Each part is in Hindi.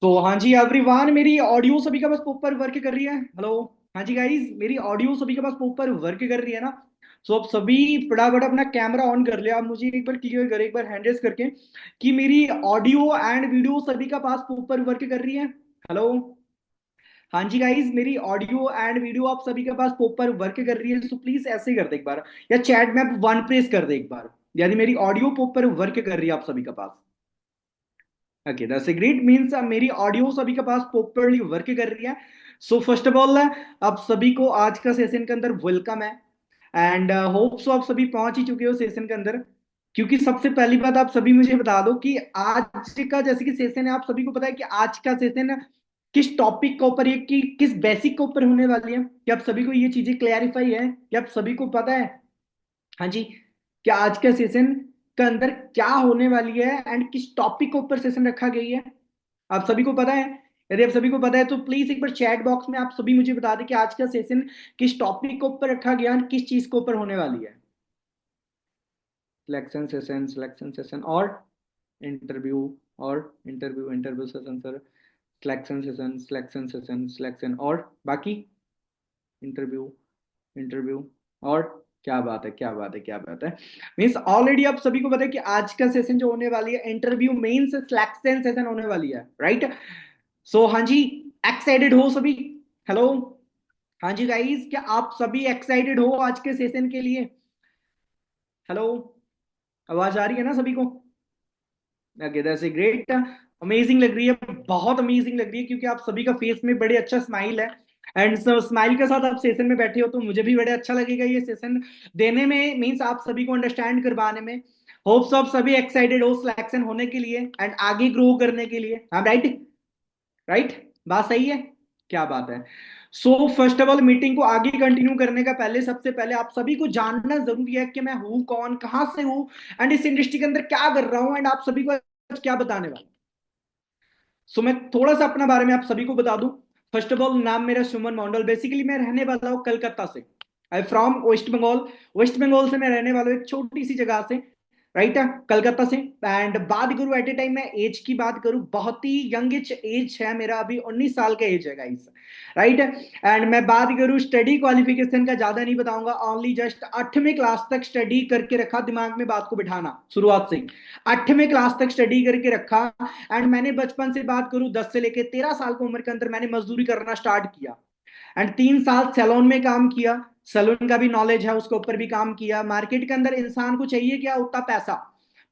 तो हाँ जी एवरीवन, मेरी ऑडियो सभी का बस प्रॉपर वर्क कर रही है। हेलो। हाँ जी गाइस, मेरी ऑडियो सभी का बस प्रॉपर वर्क कर रही है ना। सो अब सभी फटाफट अपना कैमरा ऑन कर लिया। आप मुझे एक बार क्लियर करें, एक बार हैंड रेस करके कि मेरी ऑडियो एंड वीडियो सभी का पास प्रॉपर वर्क कर रही है। हेलो। हाँ जी गाइस, मेरी ऑडियो एंड वीडियो आप सभी के पास प्रॉपर वर्क कर रही है। सो प्लीज ऐसे ही कर दे एक बार, या चैट में आप वन प्रेस कर दे एक बार यदि मेरी ऑडियो प्रॉपर वर्क कर रही है आप सभी के पास। Okay, that's a great means मेरी ऑडियो सभी के पास प्रॉपरली वर्क कर रही है। सो फर्स्ट ऑफ ऑल आप सभी को आज का सेशन के अंदर वेलकम है। एंड होप सो आप सभी पहुंच ही चुके हो सेशन के अंदर। क्योंकि सबसे पहली बात आप सभी मुझे बता दो कि आज का जैसे कि सेशन है, आप सभी को पता है कि आज का सेशन किस टॉपिक के ऊपर है, कि किस बेसिक के ऊपर होने वाली है। क्या आप सभी को ये चीजें क्लैरिफाई है? क्या आप सभी को पता है? हाँ जी। क्या आज का सेशन के अंदर क्या होने वाली है एंड किस टॉपिक के ऊपर सेशन रखा गई है? आप सभी को पता है? यदि आप सभी को पता है तो प्लीज एक बार चैट बॉक्स में आप सभी मुझे बता दें कि आज का सेशन किस टॉपिक के ऊपर रखा गया and किस चीज के ऊपर होने वाली है। सिलेक्शन सेशन और इंटरव्यू, और interview interview session sir. Selection और बाकी इंटरव्यू इंटरव्यू और क्या बात है, क्या बात है, क्या बात है। मीन्स ऑलरेडी आप सभी को पता है कि आज का सेशन जो होने वाली है इंटरव्यू मेंस सिलेक्शन सेशन होने वाली है, राइट? सो हाँ जी, एक्साइटेड हो सभी? हेलो। हाँ जी गाइस, क्या आप सभी एक्साइटेड हो आज के सेशन के लिए? हेलो। आवाज आ रही है ना सभी को? Okay, that's a great. Amazing लग रही है, बहुत अमेजिंग लग रही है, क्योंकि आप सभी का फेस में बड़े अच्छा स्माइल है। एंड स्माइल के साथ आप सेशन में बैठे हो तो मुझे भी बड़े अच्छा लगेगा ये सेशन देने में, मीन्स आप सभी को अंडरस्टैंड करवाने में। होप्स आप सभी एक्साइटेड हो सिलेक्शन होने के लिए एंड आगे ग्रो करने के लिए। हाँ राइट, राइट। बात सही है, क्या बात है। So first of all meeting को आगे कंटिन्यू करने का पहले सबसे पहले आप सभी को जानना जरूरी है कि मैं हूं कौन, कहां से हूं एंड इस इंडस्ट्री के अंदर क्या कर रहा हूं एंड आप सभी को आज क्या बताने वाला। सो मैं थोड़ा सा अपना बारे में आप सभी को बता दूं। फर्स्ट ऑफ ऑल, नाम मेरा सुमन मंडल, बेसिकली मैं रहने वाला हूं कलकत्ता से। I from West Bengal. West Bengal से मैं रहने वाला हूं एक छोटी सी जगह से, राइट है, कलकत्ता से। एंड बात करूं एट ए टाइम, मैं एज की बात करूं, बहुत ही यंग एज है मेरा, अभी 19 साल का एज है गाइस, राइट। एंड मैं बात करूं स्टडी क्वालिफिकेशन का, ज्यादा नहीं बताऊंगा, ओनली जस्ट 8वीं क्लास तक स्टडी करके रखा, दिमाग में बात को बिठाना शुरुआत से। 8वीं क्लास तक स्टडी करके रखा। एंड मैंने बचपन से बात करूं 10 से लेके 13 साल की उम्र के अंदर मैंने मजदूरी करना स्टार्ट किया। एंड 3 साल सैलून में काम किया। सैलून का भी नॉलेज है, उसके ऊपर भी काम किया। मार्केट के अंदर इंसान को चाहिए क्या? उतना पैसा।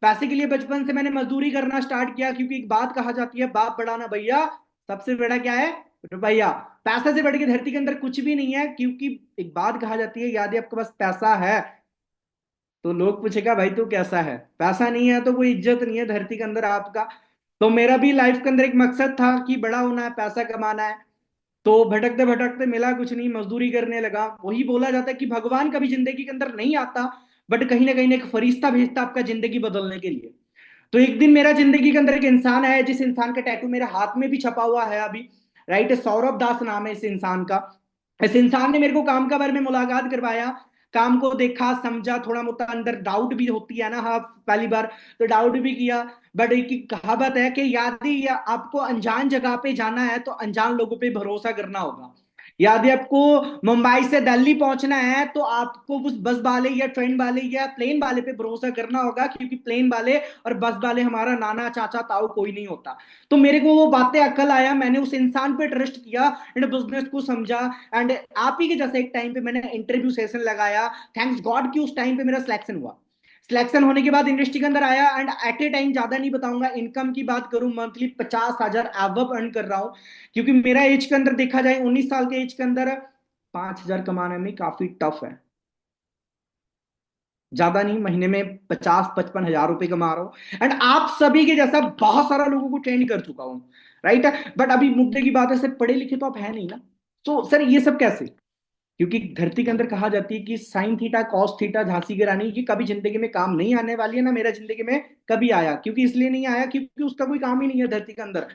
पैसे के लिए बचपन से मैंने मजदूरी करना स्टार्ट किया, क्योंकि एक बात कहा जाती है, बाप बड़ा ना भैया, सबसे बड़ा क्या है? रुपया। पैसा से बढ़ के धरती के अंदर कुछ भी नहीं है, क्योंकि एक बात कहा जाती है, यदि आपके पास पैसा है तो लोग पूछेगा भाई तू कैसा है, पैसा नहीं है तो कोई इज्जत नहीं है धरती के अंदर आपका। तो मेरा भी लाइफ के अंदर एक मकसद था कि बड़ा होना है, पैसा कमाना है। तो भटकते भटकते मिला कुछ नहीं, मजदूरी करने लगा। वही बोला जाता है कि भगवान कभी जिंदगी के अंदर नहीं आता, बट कहीं ना कहीं एक फरिश्ता भेजता आपका जिंदगी बदलने के लिए। तो एक दिन मेरा जिंदगी के अंदर एक इंसान है, जिस इंसान का टैटू मेरे हाथ में भी छपा हुआ है अभी, राइट, सौरभ दास नाम है इस इंसान का। इस इंसान ने मेरे को काम का बारे में मुलाकात करवाया, काम को देखा समझा, थोड़ा मोटा अंदर डाउट भी होती है ना, हाँ, पहली बार तो डाउट भी किया। बट एक ही कहावत है कि यदि आपको अनजान जगह पे जाना है तो अनजान लोगों पे भरोसा करना होगा। यदि आपको मुंबई से दिल्ली पहुंचना है तो आपको उस बस वाले या ट्रेन वाले या प्लेन वाले पे भरोसा करना होगा, क्योंकि प्लेन वाले और बस वाले हमारा नाना चाचा ताऊ कोई नहीं होता। तो मेरे को वो बातें अकल आया, मैंने उस इंसान पे ट्रस्ट किया एंड बिजनेस को समझा। एंड आप ही के जैसे एक टाइम पे मैंने इंटरव्यू सेशन लगाया, थैंक्स गॉड कि उस टाइम पे मेरा सिलेक्शन हुआ। सिलेक्शन होने के बाद इंडस्ट्री के अंदर आया एंड एट ए टाइम, ज्यादा नहीं बताऊंगा, इनकम की बात करूं मंथली 50,000 एवब अर्न कर रहा हूं। क्योंकि मेरा एज के अंदर देखा जाए, 19 साल के एज के अंदर 5,000 कमाने में काफी टफ है। ज्यादा नहीं, महीने में 50-55 हजार रुपए कमा रहा हूं एंड आप सभी के जैसा बहुत सारा लोगों को ट्रेन कर चुका हूं, राइट है। बट अभी मुद्दे की बात है, सर पढ़े लिखे तो आप है नहीं ना। तो सर ये सब कैसे? क्योंकि धरती के अंदर कहा जाती है कि sine theta cos theta Jhansi की रानी, ये कभी जिंदगी में काम नहीं आने वाली है ना, मेरा जिंदगी में कभी आया, क्योंकि इसलिए नहीं आया क्योंकि उसका कोई काम ही नहीं है धरती के अंदर।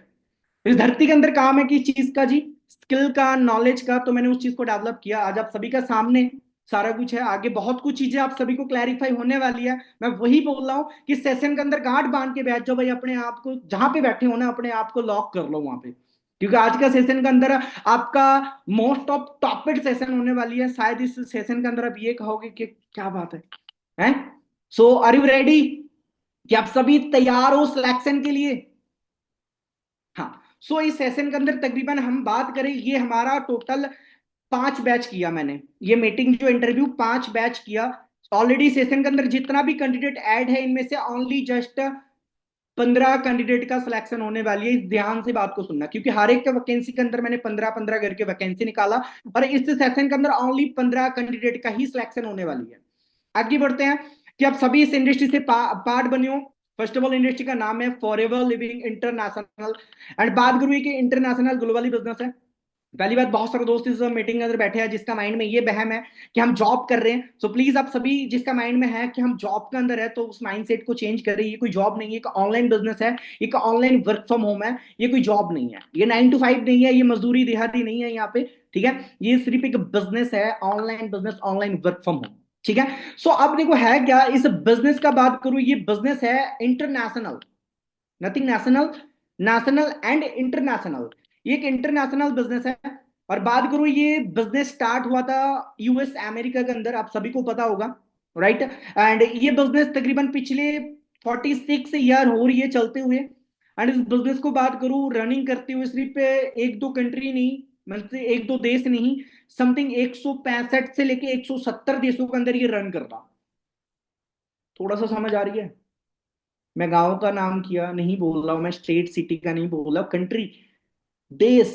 इस धरती के अंदर काम है किस चीज का जी? स्किल का, नॉलेज का। तो मैंने उस चीज को डेवलप किया, आज आप सभी का सामने सारा कुछ है, आगे बहुत कुछ चीजें आप सभी को क्लैरिफाई होने वाली है। मैं वही बोल रहा हूँ कि सेशन के अंदर गांठ बांध के बैठ जाओ भाई, अपने आप को जहां पे बैठे हो ना अपने आप को लॉक कर लो वहां पे, क्योंकि आज का सेशन के अंदर आपका मोस्ट ऑफ टॉपिक सेशन होने वाली है। शायद इस सेशन के अंदर आप ये कहोगे कि क्या बात है, हैं? सो आर यू रेडी? कि आप सभी तैयार हो सिलेक्शन के लिए? हाँ। सो इस सेशन के अंदर तकरीबन हम बात करें, ये हमारा टोटल 5 बैच किया मैंने, ये मीटिंग जो इंटरव्यू 5 बैच किया। ऑलरेडी सेशन के अंदर जितना भी कैंडिडेट ऐड है इनमें से ओनली जस्ट 15 कैंडिडेट का सिलेक्शन होने वाली है। इस ध्यान से बात को सुनना, क्योंकि हर एक के वैकेंसी के अंदर मैंने 15-15 करके वैकेंसी निकाला, और इस सेशन के अंदर ओनली 15 कैंडिडेट का ही सिलेक्शन होने वाली है। आगे बढ़ते हैं कि आप सभी इस इंडस्ट्री से पार्ट बने हो। फर्स्ट ऑफ ऑल इंडस्ट्री का नाम है फॉरएवर लिविंग इंटरनेशनल, एंड बात करूँ कि इंटरनेशनल ग्लोबली बिजनेस है। पहली बात, बहुत सारे दोस्त इस मीटिंग के अंदर बैठे हैं जिसका माइंड में ये बहम है कि हम जॉब कर रहे हैं। सो प्लीज आप सभी जिसका माइंड में है कि हम जॉब के अंदर है, तो उस माइंडसेट को चेंज करें। ये कोई जॉब नहीं है, एक ऑनलाइन बिजनेस है, एक ऑनलाइन वर्क फ्रॉम होम है, ये कोई जॉब नहीं है, ये 9 to 5 नहीं है, ये मजदूरी देहाती नहीं है यहाँ पे। ठीक है, ये सिर्फ एक बिजनेस है, online business, online work from home. ठीक है। सो अब देखो है क्या इस बिजनेस का बात करूं, ये बिजनेस है international, nothing national, national and international. ये एक इंटरनेशनल बिजनेस है। और बात करूं, ये बिजनेस स्टार्ट हुआ था यूएस अमेरिका के अंदर, आप सभी को पता होगा, राइट? एंड ये बिजनेस तकरीबन पिछले 46 ईयर हो रही है चलते हुए। एंड इस बिजनेस को बात करूं रनिंग करते हुए सिर्फ एक दो कंट्री नहीं, मतलब एक दो देश नहीं, समथिंग 165 से लेके 170 देशों के अंदर ये रन कर रहा। थोड़ा सा समझ आ रही है? मैं गांव का नाम किया नहीं बोल रहा हूं, मैं स्टेट सिटी का नहीं बोल रहा हूं, कंट्री, देश,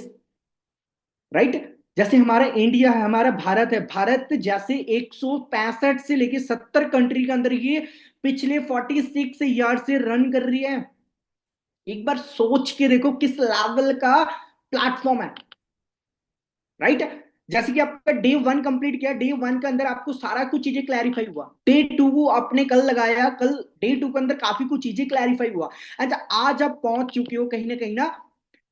राइट? जैसे हमारा इंडिया है, हमारा भारत है, भारत जैसे 165 से लेके 70 कंट्री के अंदर ये पिछले 46 ईयर से रन कर रही है। एक बार सोच के देखो किस लेवल का प्लेटफॉर्म है, राइट? जैसे कि आपका डे 1 कंप्लीट किया, डे 1 के अंदर आपको सारा कुछ चीजें क्लैरिफाई हुआ, डे 2 आपने कल लगाया, कल डे 2 के अंदर काफी कुछ चीजें क्लैरिफाई हुआ। अच्छा, आज आप पहुंच चुके हो कहीं ना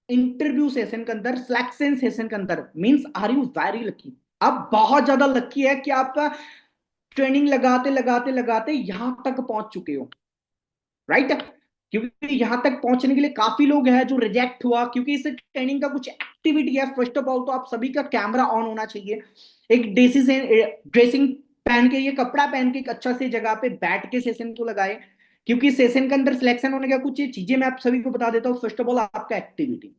इंटरव्यू सेशन के अंदर, सिलेक्शन सेशन के अंदर। Means are you very lucky? आप बहुत ज्यादा लकी है कि आपका ट्रेनिंग लगाते लगाते लगाते यहां तक पहुंच चुके हो, राइट? क्योंकि यहां तक पहुंचने के लिए काफी लोग हैं जो रिजेक्ट हुआ, क्योंकि इस ट्रेनिंग का कुछ एक्टिविटी है। फर्स्ट ऑफ ऑल तो आप सभी का कैमरा ऑन होना चाहिए, एक देसी से ड्रेसिंग पहन के, ये कपड़ा पहन के एक अच्छा से जगह पे बैठ के सेशन को लगाए, क्योंकि सेशन के अंदर सिलेक्शन होने का कुछ ये चीजें मैं आप सभी को बता देता हूँ। फर्स्ट ऑफ ऑल आपका एक्टिविटी,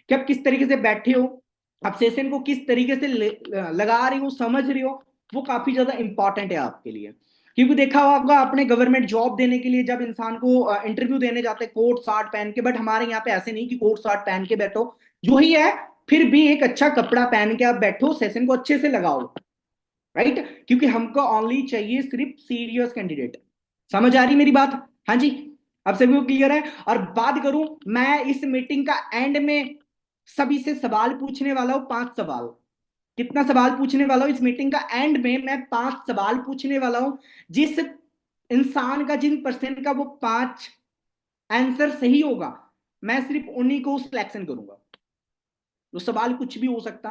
कि आप किस तरीके से बैठे हो, आप सेशन को किस तरीके से लगा रहे हो, समझ रहे हो, वो काफी ज्यादा इंपॉर्टेंट है आपके लिए। क्योंकि देखा होगा आपने गवर्नमेंट जॉब देने के लिए जब इंसान को इंटरव्यू देने जाते हैं कोट शर्ट पहन के, बट हमारे यहाँ पे ऐसे नहीं कि कोट शर्ट पहन के बैठो, जो ही है फिर भी एक अच्छा कपड़ा पहन के आप बैठो, सेशन को अच्छे से लगाओ, राइट? क्योंकि हमको ओनली चाहिए सिर्फ सीरियस कैंडिडेट। समझ आ रही मेरी बात? हाँ जी, अब सभी को क्लियर है? और बात करूं, मैं इस मीटिंग का एंड में सभी से सवाल पूछने वाला हूं, 5 सवाल। कितना सवाल पूछने वाला हूं इस मीटिंग का एंड में? मैं 5 सवाल पूछने वाला हूं। जिस इंसान का, जिन पर्सन का वो 5 आंसर सही होगा, मैं सिर्फ उन्हीं को सिलेक्शन करूंगा। तो सवाल कुछ भी हो सकता,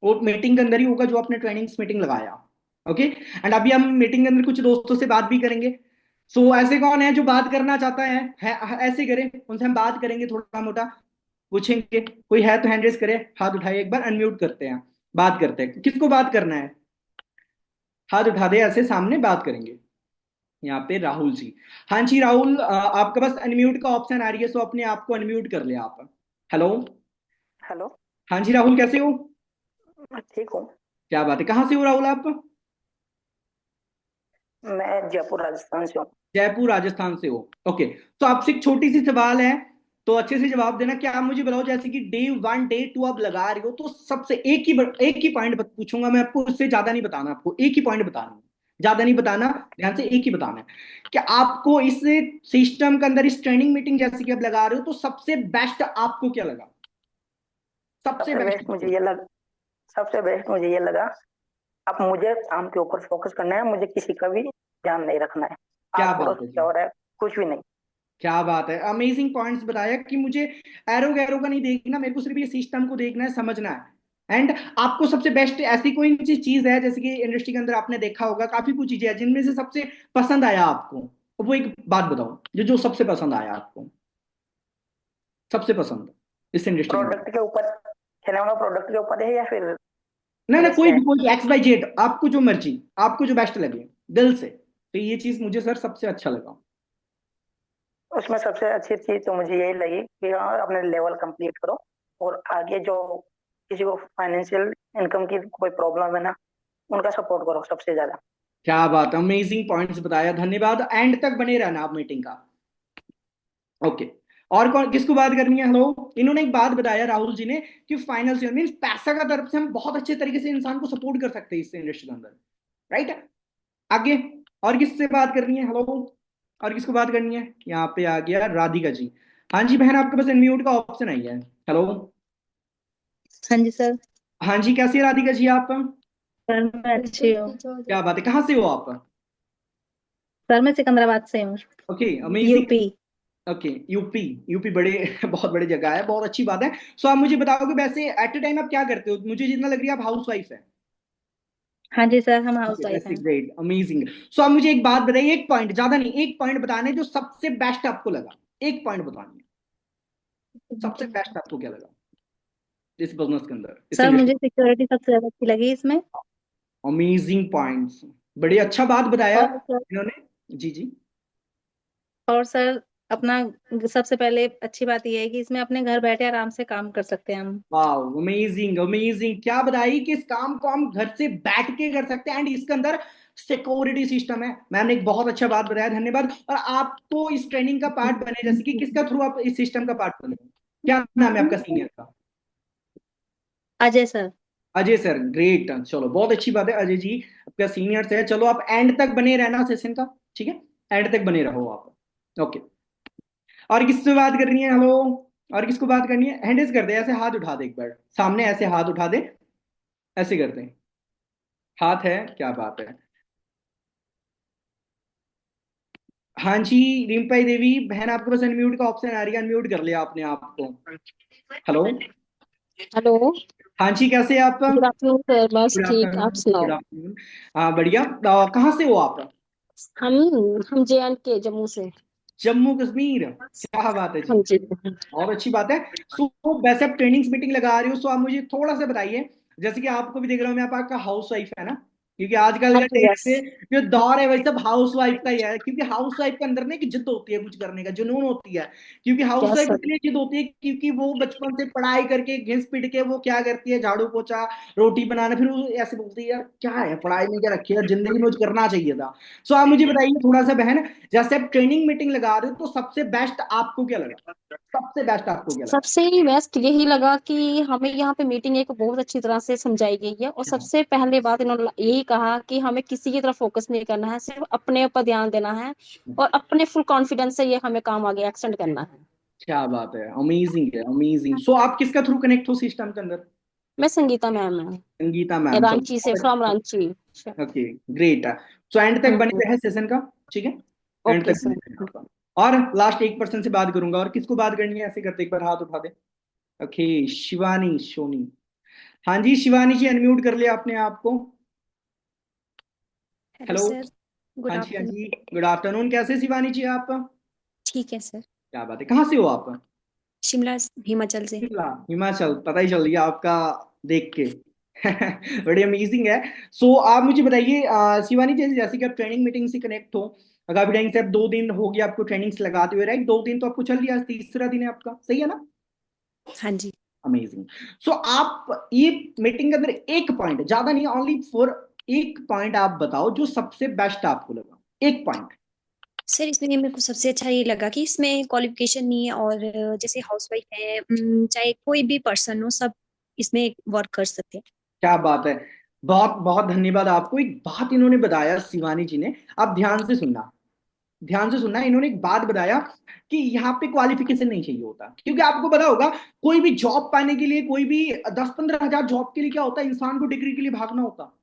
और मीटिंग के अंदर ही होगा जो आपने ट्रेनिंग मीटिंग लगाया। ओके। एंड अभी हम मीटिंग के अंदर कुछ दोस्तों से बात भी करेंगे। सो ऐसे कौन है जो बात करना चाहता है ऐसे करें, उनसे हम बात करेंगे, थोड़ा मोटा पूछेंगे। कोई है तो हैंड रेस करे, हाथ उठाए, एक बार अनम्यूट करते हैं, बात करते हैं, किसको बात करना है? हाथ उठा दे, ऐसे सामने बात करेंगे। यहाँ पे राहुल जी। हाँ जी राहुल, आपके पास अनम्यूट का ऑप्शन आ रही है, सो अपने आप को अनम्यूट कर लिया आप। हेलो। हेलो। हाँ जी राहुल, कैसे हो? मैं ठीक हूँ। क्या बात है, कहाँ से हो राहुल आप? मैं जयपुर राजस्थान से हूँ। जयपुर राजस्थान से हो, ओके। तो आपसे एक छोटी सी सवाल है, तो अच्छे से जवाब देना। क्या आप मुझे बताओ, जैसे कि डे 1 डे 2 आप लगा रहे हो, तो सबसे एक ही पॉइंट पूछूंगा मैं आपको, उससे ज्यादा नहीं बताना, आपको एक ही पॉइंट बताना है, ज्यादा नहीं बताना, ध्यान से एक ही बताना है। कि आपको इस सिस्टम के अंदर, इस ट्रेनिंग मीटिंग जैसे कि आप लगा रहे हो, तो सबसे बेस्ट आपको क्या लगा? सबसे सबसे बेस्ट बेस्ट मुझे ये लग सबसे बेस्ट मुझे ये लगा। अब मुझे काम के ऊपर फोकस करना है, मुझे किसी का भी ध्यान नहीं रखना है। क्या आस पड़ोस बात है क्या जी, हो रहा है कुछ भी नहीं। क्या बात है, अमेजिंग पॉइंट्स बताया कि मुझे एरो गैरो का नहीं देखना, मेरे को सिर्फ ये सिस्टम को देखना है, समझना है। एंड आपको सबसे बेस्ट ऐसी कोई सी चीज है जैसे कि इंडस्ट्री के अंदर आपने देखा होगा काफी कुछ चीजें हैं जिनमें से सबसे पसंद आया आपको, तो वो एक बात बताओ जो जो सबसे पसंद आया आपको, सबसे पसंद इस इंडस्ट्री के अंदर। प्रोडक्ट के ऊपर, खिलौना प्रोडक्ट के ऊपर है या फिर ना ना, वैसे है? कोई एक्स बाई जेड, आपको जो मर्जी, आपको जो बेस्ट लगे दिल से, तो ये चीज मुझे सर सबसे अच्छा लगा। उसमें सबसे अच्छी चीज तो मुझे यही लगी कि हाँ, अपने लेवल कंप्लीट करो और आगे जो किसी को फाइनेंशियल इनकम की कोई प्रॉब्लम है ना, उनका सपोर्ट करो सबसे ज्यादा। क्या बात, अमेजिंग पॉइंट्स बताया, धन्यवाद, एंड तक बने रहना आप मीटिंग का। ओके। और कौन, किसको बात करनी है, हेलो। इन्होंने एक बात बताया राहुल जी ने कि फाइनेंशियल मीन पैसा का तरफ से हम बहुत अच्छे तरीके से इंसान को सपोर्ट कर सकते हैं इस इंडस्ट्री के अंदर, राइट। आगे और किससे बात करनी है, हेलो। और किसको बात करनी है, यहाँ पे आ गया राधिका जी। हाँ जी बहन, आपके पास अनम्यूट का ऑप्शन आई है, हेलो। हाँ जी सर। हाँ जी, कैसी है राधिका जी आप। सर मैं अच्छी हूँ। क्या बात है, कहाँ से हो आप। सर मैं सिकंदराबाद से हूँ। Okay amazing. UP. Okay UP, UP बड़े बहुत बड़ी जगह है, बहुत अच्छी बात है। सो आप मुझे बताओगे वैसे एट ए टाइम आप क्या करते हो, मुझे जितना लग रही है आप हाउस वाइफ है। हाँ जी सर, हम हाउस ओके वाइफ दैट्स हैं। Great amazing. सो आप मुझे एक बात बताइए, एक पॉइंट, ज्यादा नहीं, एक पॉइंट बताने जो सबसे बेस्ट आपको लगा, एक पॉइंट बतानी है, सबसे बेस्ट आपको क्या लगा इस बिजनेस के अंदर, इस सर इंडस्ट्री। मुझे सिक्योरिटी सबसे ज्यादा अच्छी लगी इसमें। अमेजिंग पॉइंट्स, बड़ी अच्छा बात बताया और सर, इन्होंने, जी जी। और सर अपना सबसे पहले अच्छी बात यह है कि इसमें अपने घर बैठे आराम से काम कर सकते हैं हम। वाह अमेजिंग अमेजिंग, क्या बताई कि इस काम को हम घर से बैठ के कर सकते हैं एंड इसके अंदर सिक्योरिटी सिस्टम है। मैम ने एक बहुत अच्छा बात बताया, धन्यवाद। और आप तो इस ट्रेनिंग का पार्ट बने, जैसे कि किसका थ्रू आप इस सिस्टम का पार्ट बने, क्या नाम है आपका सीनियर का। Ajay sir. Ajay sir, great, चलो बहुत अच्छी बात है, अजय जी आपका सीनियर है। चलो आप एंड तक बने रहना सेशन का, ठीक है, एंड तक बने रहो आप। ओके। और किससे बात करनी है, हेलो। और किसको बात करनी है, हैंड रेज कर दे, ऐसे हाथ उठा दे एक बार सामने, ऐसे हाथ उठा दे, ऐसे करते हैं, हाथ है, क्या बात है। हाँ जी, रिम्पाई देवी बहन, आपके पास अनम्यूट का ऑप्शन आ रही है, अनम्यूट कर लिया आपने आपको, हेलो। हेलो। हाँ जी, कैसे हैं आप। गुड आफ्टरनून सर, बस गुड ठीक, आप आफ्टरनून, गुड सुनाओ। आफ्टरनून। हाँ बढ़िया, कहाँ से हो आप। हम हम जे एंड के जम्मू से। जम्मू कश्मीर, क्या बात है हाँ जी, जी। बहुत अच्छी बात है। सो वैसे आप ट्रेनिंग्स मीटिंग लगा रही हो, सो आप मुझे थोड़ा सा बताइए, जैसे कि आपको भी देख रहा हूँ मैं, आप आपका हाउस वाइफ है ना, क्योंकि आजकल हाँ का जी, डेट यस। पे जो दौर है वही सब हाउस वाइफ का ही है, क्योंकि हाउस वाइफ के अंदर ना एक जिद होती है कुछ करने का, जुनून होती है। क्योंकि हाउस यस वाइफ सर। इसलिए जिद होती है क्योंकि वो बचपन से पढ़ाई करके घिस पिट के वो क्या करती है, झाड़ू पोछा रोटी बनाना, फिर वो ऐसे बोलती है यार क्या है पढ़ाई में क्या रखी है, जिंदगी में कुछ करना चाहिए था। सो आप मुझे बताइए थोड़ा सा बहन, जैसे आप ट्रेनिंग मीटिंग लगा रहे हो तो सबसे बेस्ट आपको क्या लगा, सबसे बेस्ट आपको क्या लगा। सबसे बेस्ट यही लगा कि हमें यहाँ पे मीटिंग एक बहुत अच्छी तरह से समझाई गई है, और सबसे पहले बात इन्होंने यही कहा कि हमें किसी की तरफ फोकस नहीं करना है, सिर्फ अपने ऊपर ध्यान देना है, और अपने फुल कॉन्फिडेंस से ये हमें काम आगे एक्सटेंड करना है। क्या बात है अमेजिंग। सो आप किसका थ्रू कनेक्ट हो सिस्टम के अंदर। मैं संगीता मैम संगीता है, मैम, चलो रांची से, फ्रॉम रांची। ओके ग्रेट है। सो एंड तक बने रहे सेशन का, ठीक है, एंड ओके तक बने सर। रहे आपका। और लास्ट एक पर्सन से बात करूंगा, और किसको बात करनी है ऐसे करते एक बार हाथ उठा दे। ओके, शिवानी सोनी। हाँ जी शिवानी जी, अनम्यूट कर लिया आपने आपको, हेलो हेलो। सर। गुड हाँ जी हाँ आफ्टरनून। जी, गुड आफ्टरनून, कैसे शिवानी जी आप। ठीक है सर। क्या बात है, कहाँ से हो आप। शिमला हिमाचल से। शिमला, हिमाचल, पता ही चल गया आपका देख के बड़ी अमेजिंग है। सो आप मुझे बताइए शिवानी जैसे जैसे कि आप ट्रेनिंग मीटिंग से कनेक्ट हो, काफी टाइम से आप 2 दिन हो गया आपको ट्रेनिंग्स लगाते हुए, राइट, 2 दिन तो आपको चल रही है, आज तीसरा दिन है आपका, सही है ना। हाँ जी। अमेजिंग। सो आप ये मीटिंग के अंदर एक पॉइंट, ज्यादा नहीं, ओनली फॉर एक पॉइंट आप बताओ जो सबसे बेस्ट आपको लगा, एक पॉइंट। सर इसमें मेरे को सबसे अच्छा ये लगा कि इसमें क्वालिफिकेशन नहीं है, और जैसे हाउसवाइफ है, चाहे कोई भी पर्सन हो, सब इसमें वर्क कर सकते हैं। क्या बात है, बहुत बहुत धन्यवाद आपको। एक बात इन्होंने बताया शिवानी जी ने, आप ध्यान से सुनना, ध्यान से सुनना, इन्होंने एक बात बताया कि यहाँ पे क्वालिफिकेशन नहीं चाहिए होता, क्योंकि आपको पता होगा कोई भी जॉब पाने के लिए, कोई भी 10-15 हजार जॉब के लिए क्या होता है, इंसान को डिग्री के लिए भागना होता,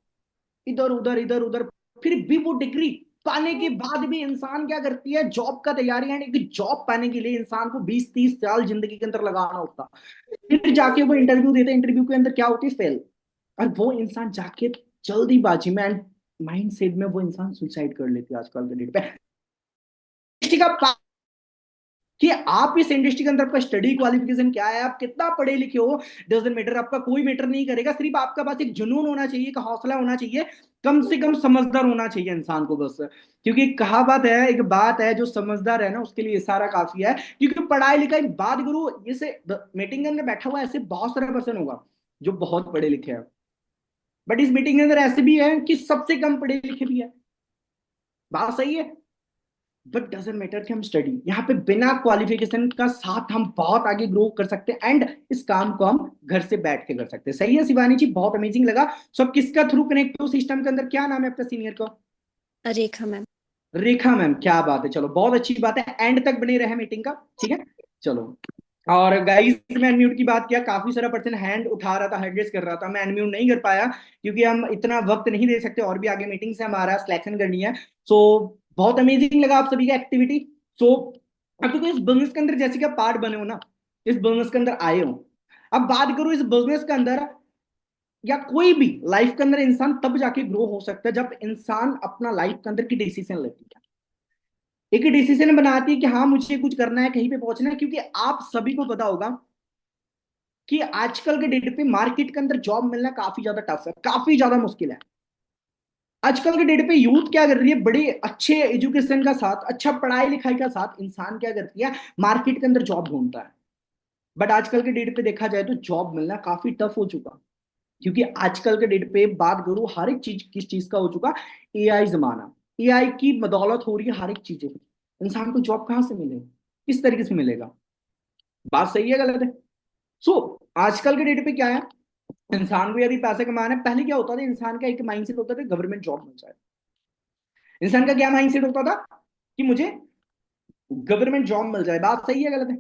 इधर उधर इधर उधर, फिर भी वो डिग्री पाने के बाद भी इंसान क्या करती है, जॉब का तैयारी, यानी कि जॉब पाने के लिए इंसान को 20-30 साल जिंदगी के अंदर लगाना होता, फिर जाके वो इंटरव्यू देते, इंटरव्यू के अंदर क्या होती है, फेल। और वो इंसान जाके जल्दीबाजी में एंड माइंड सेट में वो इंसान सुसाइड कर लेते हैं आजकल के डेट पे। इंडस्ट्री का कि आप इस इंडस्ट्री के अंदर आपका स्टडी क्वालिफिकेशन क्या है, आप कितना पढ़े लिखे हो, डजंट मैटर, आपका कोई मैटर नहीं करेगा, सिर्फ आपका पास एक जुनून होना चाहिए, एक हौसला होना चाहिए, कम से कम समझदार होना चाहिए इंसान को बस। क्योंकि कहावत है, एक बात है, जो समझदार है ना उसके लिए इशारा काफी है। क्योंकि पढ़ाई लिखाई बात करूं, जैसे मीटिंग के अंदर बैठा हुआ ऐसे बहुत सारा पर्सन होगा जो बहुत पढ़े लिखे हैं, बट इस मीटिंग के अंदर ऐसे भी है कि सबसे कम पढ़े लिखे भी है, बात सही है। बट डजेंट मैटर कि हम स्टडी, यहाँ पे बिना क्वालिफिकेशन का साथ हम बहुत आगे ग्रो कर सकते हैं, एंड इस काम को हम घर से बैठ के कर सकते हैं। सही है शिवानी जी, बहुत अमेजिंग लगा। सो किसका थ्रू कनेक्ट हो सिस्टम के अंदर, क्या नाम है आपका सीनियर का? रेखा मैम। रेखा मैम, क्या बात है, चलो बहुत अच्छी बात है, एंड तक बने रहे मीटिंग का, ठीक है। चलो, और गाइस मैं अनम्यूट की बात किया, काफी सारा पर्सन हैंड उठा रहा था, हेडरेस कर रहा था, मैं अनम्यूट नहीं कर पाया क्योंकि हम इतना वक्त नहीं दे सकते, और भी आगे मीटिंग से हमारा सिलेक्शन करनी है। सो बहुत अमेजिंग लगा आप सभी का एक्टिविटी। सो अब तो इस बिजनेस के अंदर जैसे कि आप पार्ट बने हो ना, इस बिजनेस के अंदर आए हो, अब बात करूं इस बिजनेस के अंदर या कोई भी लाइफ के अंदर, इंसान तब जाके ग्रो हो सकता है जब इंसान अपना लाइफ के अंदर की डिसीजन लेती है, एक डिसीजन बनाती है कि हाँ मुझे कुछ करना है, कहीं पे पहुंचना है। क्योंकि आप सभी को पता होगा कि आजकल के डेट पे मार्केट के अंदर जॉब मिलना काफी ज्यादा टफ है, काफी ज्यादा मुश्किल है। आजकल के डेट पे यूथ क्या कर रही है, बड़े अच्छे एजुकेशन का साथ, अच्छा पढ़ाई लिखाई का साथ इंसान क्या करती है, मार्केट के अंदर जॉब ढूंढता है। बट आजकल के डेट पे देखा जाए तो जॉब मिलना काफी टफ हो चुका, क्योंकि आजकल के डेट पे बात करूं हर एक चीज किस चीज का हो चुका, एआई जमाना, एआई की बदौलत हो रही है हर एक चीजें। इंसान को जॉब कहां से मिलेगा, किस तरीके से मिलेगा, बात सही है गलत है? सो आजकल के डेट पे क्या है, इंसान को यदि पैसे कमाना है, पहले क्या होता था, इंसान का एक माइंडसेट होता था गवर्नमेंट जॉब मिल जाए। इंसान का क्या माइंडसेट होता था कि मुझे गवर्नमेंट जॉब मिल जाए, बात सही है गलत है?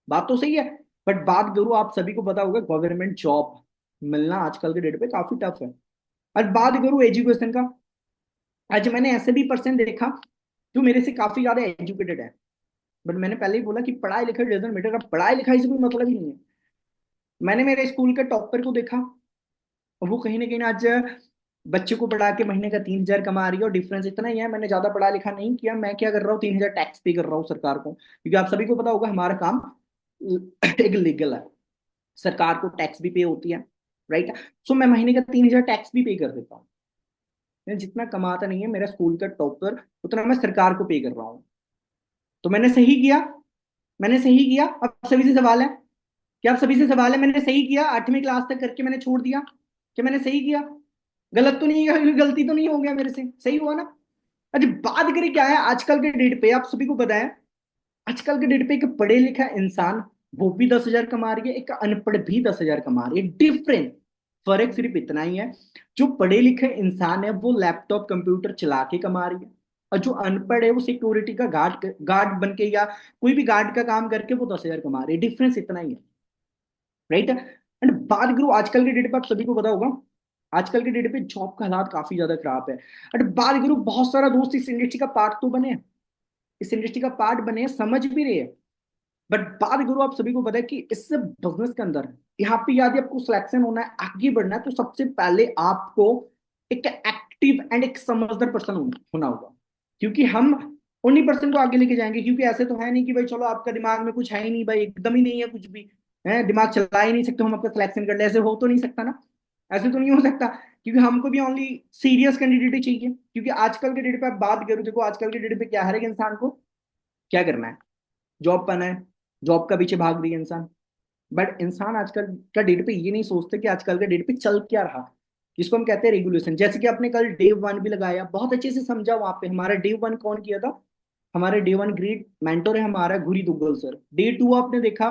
बात तो सही है। बट बात करूं, आप सभी को पता होगा गवर्नमेंट जॉब मिलना आजकल के डेट पे काफी टफ है। और बात करूं एजुकेशन का, आज मैंने ऐसे भी पर्सन देखा जो मेरे से काफी ज्यादा एजुकेटेड है, बट मैंने पहले ही बोला कि पढ़ाई लिखाई डजंट मैटर, अब पढ़ाई लिखाई से कोई मतलब ही नहीं है। मैंने मेरे स्कूल के टॉपर को देखा, और वो कहीं ना कहीं आज बच्चे को पढ़ा के महीने का 3,000 कमा रही है, और डिफरेंस इतना ही है, मैंने ज्यादा पढ़ा लिखा नहीं किया, मैं क्या कर रहा हूँ, 3,000 टैक्स पे कर रहा हूँ सरकार को, क्योंकि आप सभी को पता होगा हमारा काम एक लीगल है, सरकार को टैक्स भी पे होती है, राइट। सो मैं महीने का 3,000 टैक्स भी पे कर देता हूँ। मैं जितना कमाता नहीं है मेरा स्कूल का टॉपर, उतना मैं सरकार को पे कर रहा हूँ। तो मैंने सही किया, मैंने सही किया। अब सभी से सवाल है, क्या आप सभी से सवाल है, मैंने सही किया, 8वीं क्लास तक करके मैंने छोड़ दिया, क्या मैंने सही किया? गलत तो नहीं है, गलती तो नहीं हो गया मेरे से, सही हुआ ना? अच्छा बात करें क्या है आजकल के डेट पे, आप सभी को पता है आजकल के डेट पे एक पढ़े लिखा इंसान वो भी 10,000 कमा रही है, एक अनपढ़ भी 10,000 कमा रही है। डिफरेंट फर्क सिर्फ इतना ही है, जो पढ़े लिखे इंसान है वो लैपटॉप कंप्यूटर चला के कमा रही है, और जो अनपढ़ है वो सिक्योरिटी का गार्ड गार्ड बन के या कोई भी गार्ड का काम करके वो 10,000 कमा रही है। डिफरेंस इतना ही है, राइट। एंड बात करूं आजकल के डेट पे, आप सभी को पता होगा आजकल के डेट पे जॉब का हालात काफी ज्यादा खराब है। एंड बात करूं, बहुत सारा दोस्त इस इंडस्ट्री का पार्ट तो बने हैं, इस इंडस्ट्री का पार्ट बने हैं, समझ भी रहे हैं। बट बात करूं, आप सभी को पता है कि इस बिजनेस के अंदर यहाँ पे यदि आपको सिलेक्शन होना है, आगे बढ़ना है, तो सबसे पहले आपको एक एक्टिव एंड एक समझदार पर्सन होना होगा। क्योंकि हम उन्हीं पर्सन को आगे लेके जाएंगे, क्योंकि ऐसे तो है नहीं कि भाई चलो आपका दिमाग में कुछ है ही नहीं, भाई एकदम ही नहीं है कुछ भी, है दिमाग चला ही नहीं सकते, हम आपका सिलेक्शन कर ले, ऐसे हो तो नहीं सकता ना, ऐसे तो नहीं हो सकता। क्योंकि हमको भी ओनली सीरियस कैंडिडेट ही चाहिए। क्योंकि आजकल के डेट पे आप बात करो, देखो आजकल के डेट पे क्या, हर एक इंसान को क्या करना है, जॉब पाना है, जॉब का पीछे भाग रही है इंसान। बट इंसान आजकल का डेट पे ये नहीं सोचते कि आजकल के डेट पे चल क्या रहा, जिसको हम कहते हैं रेगुलेशन। जैसे कि आपने कल डे वन भी लगाया, बहुत अच्छे से समझा वहां पे, हमारा डे वन कौन किया था, हमारे डे वन ग्रेट मेंटोर है हमारा गुरी दुग्गल सर। डे टू आपने देखा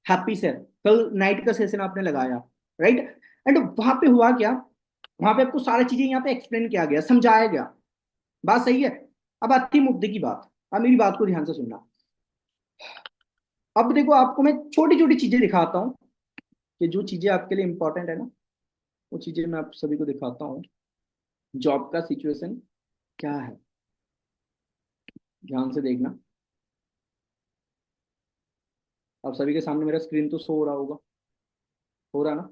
हैप्पी सर, कल नाइट का सेशन आपने लगाया, राइट। एंड वहां पे हुआ क्या, वहां पे आपको सारी चीजें यहाँ पे एक्सप्लेन किया गया, समझाया गया, बात सही है। अब आती है मुद्दे की बात, अब मेरी बात को ध्यान से सुनना। अब देखो आपको मैं छोटी छोटी चीजें दिखाता हूँ, कि जो चीजें आपके लिए इंपॉर्टेंट है ना, वो चीजें मैं आप सभी को दिखाता हूँ। जॉब का सिचुएशन क्या है, ध्यान से देखना। आप सभी के सामने मेरा स्क्रीन तो शो हो रहा होगा, हो रहा ना?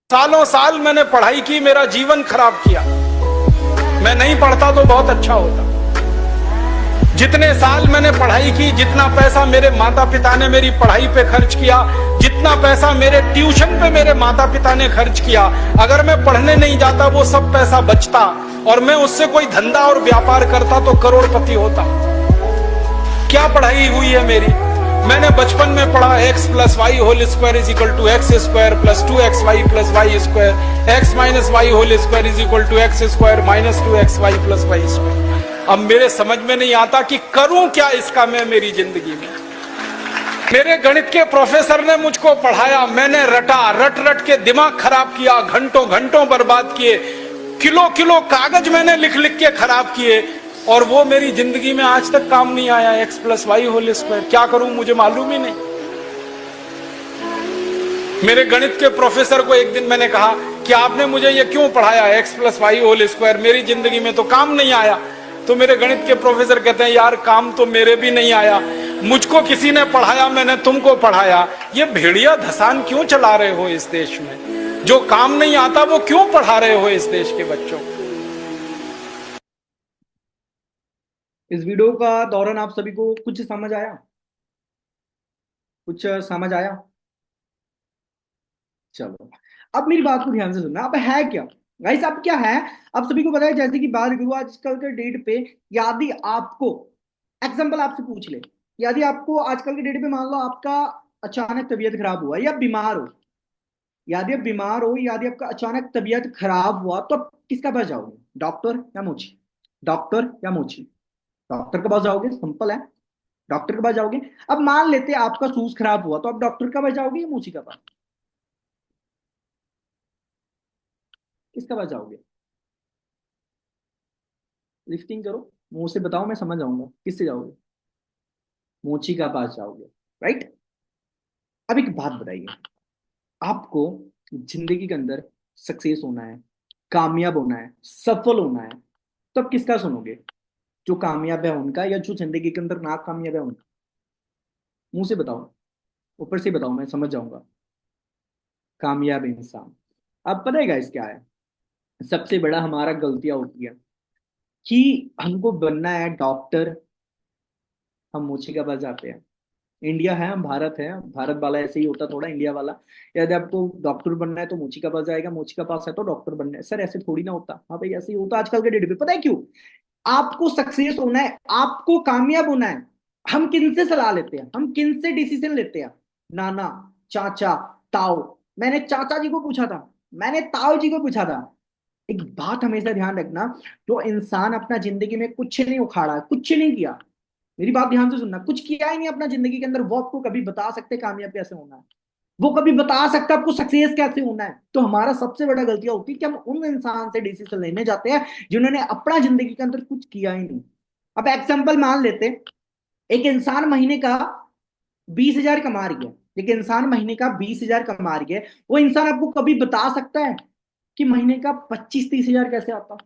सालों साल मैंने पढ़ाई की, मेरा जीवन खराब किया। मैं नहीं पढ़ता तो बहुत अच्छा होता। जितने साल मैंने पढ़ाई की, जितना पैसा मेरे माता पिता ने मेरी पढ़ाई पे खर्च किया, जितना पैसा मेरे ट्यूशन पे मेरे माता पिता ने खर्च किया, अगर मैं पढ़ने नहीं जाता वो सब पैसा बचता और मैं उससे कोई धंधा और व्यापार करता तो करोड़पति होता। क्या पढ़ाई हुई है मेरी? मैंने बचपन में पढ़ा x + y whole square is equal to x square plus 2xy plus y square, x minus y whole square is equal to x square minus 2xy plus y square. अब मेरे समझ में नहीं आता कि करूं क्या इसका मैं मेरी जिंदगी में। मेरे गणित के प्रोफेसर ने मुझको पढ़ाया, मैंने रटा, रट रट के दिमाग खराब किया, घंटों घंटों बर्बाद किए, किलो किलो कागज मैंने लिख लिख के खराब किए और वो मेरी जिंदगी में आज तक काम नहीं आया। x + y होल स्क्वायर क्या करूं मुझे मालूम ही नहीं। मेरे गणित के प्रोफेसर को एक दिन मैंने कहा कि आपने मुझे ये क्यों पढ़ाया x + y होल स्क्वायर, मेरी जिंदगी में तो काम नहीं आया। तो मेरे गणित के प्रोफेसर कहते हैं यार काम तो मेरे भी नहीं आया, मुझको किसी ने पढ़ाया, मैंने तुमको पढ़ाया। ये भेड़िया धसान क्यों चला रहे हो इस देश में? जो काम नहीं आता वो क्यों पढ़ा रहे हो इस देश के बच्चों को? इस वीडियो का दौरान आप सभी को कुछ समझ आया? कुछ समझ आया? चलो अब मेरी बात को ध्यान से सुनना। अब है क्या गाइस, अब क्या है? आप सभी को पता है जैसे कि बात करूं आजकल के डेट पे, यदि आपको एग्जांपल आपसे पूछ ले, यदि आपको आजकल के डेट पे मान लो आपका अचानक तबीयत खराब हुआ या बीमार हो, यदि आप बीमार हो, यदि आपका अचानक तबीयत खराब हुआ तो आप किसका पास जाओगे? डॉक्टर या मोची? डॉक्टर या मोची? डॉक्टर के पास जाओगे, सिंपल है, डॉक्टर के पास जाओगे। अब मान लेते हैं आपका सूज खराब हुआ तो आप डॉक्टर के पास जाओगे या मोची के पास? किसके पास जाओगे? लिफ्टिंग करो, मुंह से बताओ, मैं समझ जाऊंगा किससे जाओगे। मोची का पास जाओगे, राइट? अब एक बात बताइए, आपको जिंदगी के अंदर सक्सेस होना है, कामयाब होना है, सफल होना है, तो आप किसका सुनोगे? जो कामयाब है उनका या जो जिंदगी के अंदर नाकामयाब है उनका? मुंह से बताओ, ऊपर से बताओ, मैं समझ जाऊंगा। कामयाब इंसान। अब पता है गाइस क्या है, सबसे बड़ा हमारा गलतियां होती है कि हमको बनना है डॉक्टर, हम मोची के पास जाते हैं। इंडिया है, हम भारत है, भारत वाला ऐसे ही होता थोड़ा, इंडिया वाला यदि आपको डॉक्टर बनना है तो मोची का पास जाएगा, मोची का पास है तो डॉक्टर बनना है। सर ऐसे थोड़ी ना होता। हाँ भाई ऐसे ही होता आजकल के डेट पे। पता है क्यों? आपको सक्सेस होना है, आपको कामयाब होना है, हम किन से सलाह लेते हैं, हम किन से डिसीजन लेते हैं? नाना, चाचा, ताऊ। मैंने चाचा जी को पूछा था, मैंने ताऊ जी को पूछा था। एक बात हमेशा ध्यान रखना, जो इंसान अपना जिंदगी में कुछ नहीं उखाड़ा, कुछ नहीं किया, मेरी बात ध्यान से सुनना, कुछ किया ही नहीं अपना जिंदगी के अंदर, वो आपको कभी बता सकते कामयाब कैसे होना है? वो कभी बता सकता है आपको सक्सेस कैसे होना है? तो हमारा सबसे बड़ा गलतियां होती है कि हम उन इंसान से डिसीजन लेने जाते हैं जिन्होंने अपना जिंदगी के अंदर कुछ किया ही नहीं। अब एग्जांपल मान लेते, एक इंसान महीने का 20,000 कमा रही है, एक इंसान महीने का 20,000 कमा रही है, वो इंसान आपको कभी बता सकता है कि महीने का 25-30,000 कैसे आता?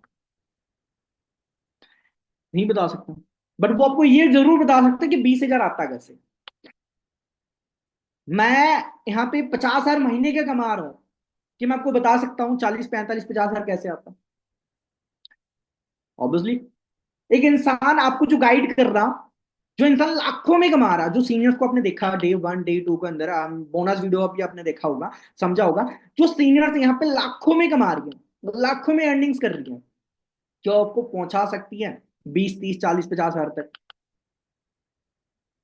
नहीं बता सकता। बट वो आपको ये जरूर बता सकता है कि 20,000 आता कैसे। मैं यहाँ पे 50,000 महीने का कमा रहा हूं, कि मैं आपको बता सकता हूँ 40, 45, 50,000 कैसे आता? ऑब्वियसली। एक इंसान आपको जो गाइड कर रहा, जो इंसान लाखों में कमा रहा, जो सीनियर्स को आपने देखा डे 1 डे 2 के अंदर, बोनस वीडियो भी आपने देखा होगा, समझा होगा, जो सीनियर्स यहाँ पे लाखों में कमा रही है, लाखों में अर्निंग्स कर रही है, जो आपको पहुंचा सकती है 20, 30, 40, 50,000 तक।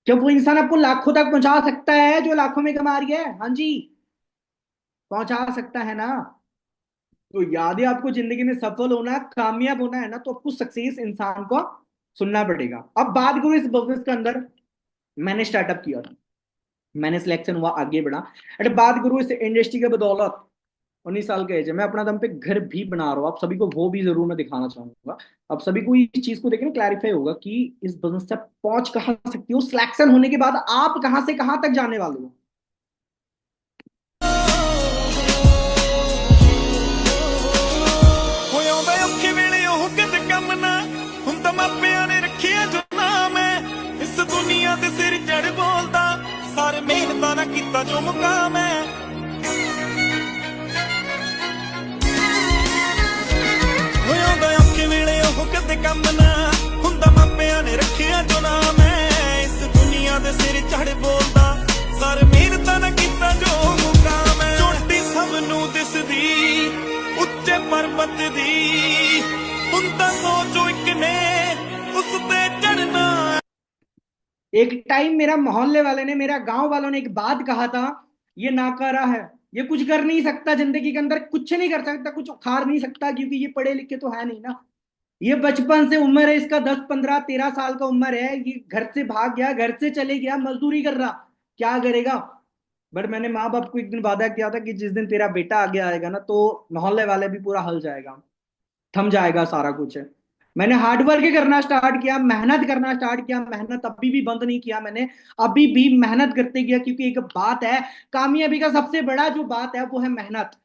क्या वो इंसान आपको लाखों तक पहुंचा सकता है जो लाखों में कमा रही है? हाँ जी, पहुंचा सकता है ना। तो याद है, आपको जिंदगी में सफल होना है, कामयाब होना है ना, तो आपको सक्सेस इंसान को सुनना पड़ेगा। अब बात करूं इस बिजनेस के अंदर, मैंने स्टार्टअप किया था, मैंने सिलेक्शन हुआ, आगे बढ़ा। अरे बात करूं इस इंडस्ट्री के बदौलत, 19 साल का एज है, मैं अपना दम पे घर भी बना रहा हूँ, आप सभी को वो भी जरूर मैं दिखाना चाहूंगा। आप सभी को इस चीज को देखना क्लैरिफाई होगा कि इस बिजनेस से पहुंच कहां सकती हो, सिलेक्शन होने के बाद आप कहां से कहां तक जाने वाले हो। दुनिया दे सिर चढ़ बोलदा सारे मेहनतां ना कीता जो मुकाम है होंदा औखे वेले ओह कदे कम ना हुंदा मापियां ने रखिया जो नाम है इस दुनिया दे सिर चढ़ बोलदा सारे मेहनतां ना कीता जो मुकाम है चोटी सब नूं दिसदी ਉੱਚੇ ਪਰਬਤ ਦੀ ਹੁੰਦਾ ਸੋਚੋ ਇੱਕ ਨੇ उस पे चढ़ना। एक टाइम मेरा मोहल्ले वाले ने, मेरा गांव वालों ने एक बात कहा था, ये नाकारा है, ये कुछ कर नहीं सकता जिंदगी के अंदर, कुछ नहीं कर सकता, कुछ उखाड़ नहीं सकता क्योंकि ये पढ़े लिखे तो है नहीं ना, ये बचपन से उम्र है इसका 10 15 13 साल का उम्र है, ये घर से भाग गया, घर से चले गया, मजदूरी कर रहा, क्या करेगा। बट मैंने माँ बाप को एक दिन वादा किया था कि जिस दिन तेरा बेटा आगे आएगा ना तो मोहल्ले वाले भी पूरा हल जाएगा, थम जाएगा सारा कुछ है। मैंने हार्डवर्क करना स्टार्ट किया, मेहनत करना स्टार्ट किया, मेहनत अभी भी बंद नहीं किया मैंने, अभी भी मेहनत करते गया क्योंकि एक बात है, कामयाबी का सबसे बड़ा जो बात है वो है मेहनत।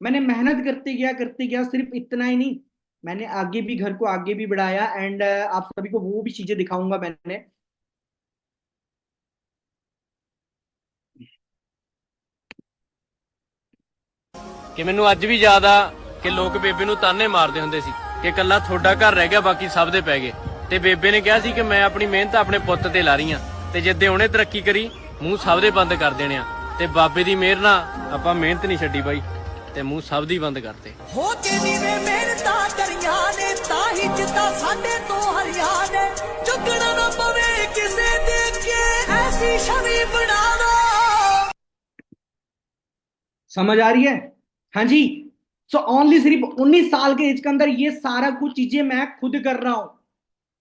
मैंने मेहनत करते गया, सिर्फ इतना ही नहीं, मैंने आगे भी घर को आगे भी बढ़ाया एंड आप सभी को वो भी चीजें दिखाऊंगा मैंने। कि मैनू अज भी याद आ कि लोग बेबे नू ताने मारदे हुंदे सी कि कल्ला थोड़ा घर रह गया बाकी सब दे पै गए, ते बेबे ने कहा सी कि मैं अपनी मेहनत अपने पुत्त ते ला रही हां, ते जिद्दे उहने तरक्की करी मूंह सब दे बंद कर देने आ, ते बाबे दी मेहर नाल आपां मेहनत नहीं छड्डी बाई ते मूंह सब दी बंद करते। हो के नीवे मेहनतां करियां ने ताही जिद्दां साडे तो हरियां ने झुकना ना पवे किसे दे के ऐसी छवि बना दो। समझ आ रही है? हाँ जी। सो ओनली सिर्फ 19 साल के एज के अंदर ये सारा कुछ चीजें मैं खुद कर रहा हूं।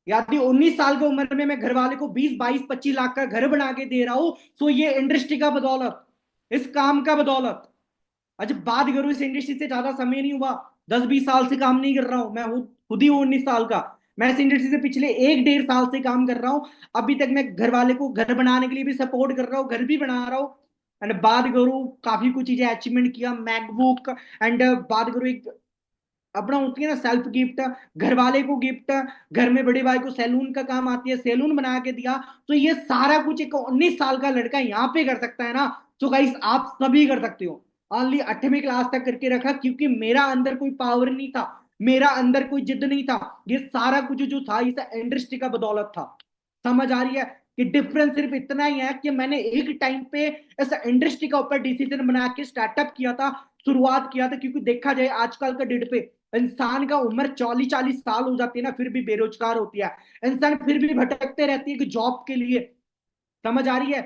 यानी 19 साल की उम्र में मैं घर वाले को 20 22 25 लाख का घर बना के दे रहा हूं, सो ये इंडस्ट्री का बदौलत, इस काम का बदौलत। अच्छा बात करूं, इस इंडस्ट्री से ज्यादा समय नहीं हुआ, 10-20 साल से काम नहीं कर रहा हूं मैं, खुद ही हूं 19 साल का। मैं इस इंडस्ट्री से पिछले 1-1.5 साल से काम कर रहा हूं, अभी तक मैं घर वाले को घर बनाने के लिए भी सपोर्ट कर रहा हूं, घर भी बना रहा हूं। एंड बात करूं काफी कुछ चीजें अचीवमेंट किया, मैकबुक एंड बात करूं एक अपना होती है ना सेल्फ गिफ्ट, घर वाले को गिफ्ट, घर में बड़े भाई को सैलून का काम आती है, सैलून बना के दिया, तो ये सारा कुछ एक 19 साल का लड़का यहाँ पे कर सकता है ना, तो गाइस आप सभी कर सकते हो। ओनली 8वीं क्लास तक करके रखा क्योंकि मेरा अंदर कोई पावर नहीं था, मेरा अंदर कोई जिद नहीं था, ये सारा कुछ जो था इस इंडस्ट्री का बदौलत था। समझ आ रही है कि डिफरेंस सिर्फ इतना ही है कि मैंने एक टाइम पे इस इंडस्ट्री का ऊपर डिसीजन बना के स्टार्टअप किया था, शुरुआत किया था, क्योंकि देखा जाए आजकल का डेट पे इंसान का उम्र 40-40 साल हो जाती है ना, फिर भी बेरोजगार होती है इंसान, फिर भी भटकते रहती है कि जॉब के लिए। समझ आ रही है?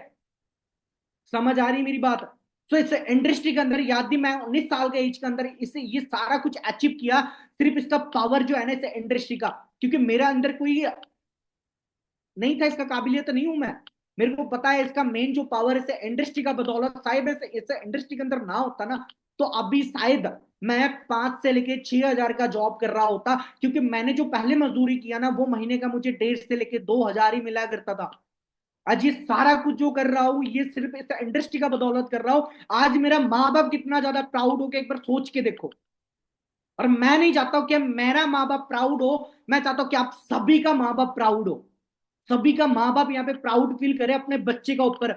समझ आ रही है मेरी बात? तो इस इंडस्ट्री के अंदर याद मैं 19 साल के एज के अंदर इसे ये सारा कुछ अचीव किया, सिर्फ इसका पावर जो है ना इस इंडस्ट्री का, क्योंकि मेरा अंदर कोई नहीं था, इसका काबिलियत नहीं हूं मैं, मेरे को पता है इसका मेन जो पावर है इंडस्ट्री का बदौलत, शायद इस इंडस्ट्री के अंदर ना होता ना तो अभी शायद मैं 5 से लेके 6,000 का जॉब कर रहा होता, क्योंकि मैंने जो पहले मजदूरी किया ना वो महीने का मुझे 1.5 से लेके 2,000 ही मिला करता था। आज ये सारा कुछ जो कर रहा हूं ये सिर्फ इस इंडस्ट्री का बदौलत कर रहा हूं। आज मेरा माँ बाप कितना ज्यादा प्राउड हो के एक बार सोच के देखो, और मैं नहीं चाहता हूं कि मेरा माँ बाप प्राउड हो, मैं चाहता हूं कि आप सभी का माँ बाप प्राउड हो, सभी का माँ बाप यहाँ पे प्राउड फील करे अपने बच्चे का ऊपर।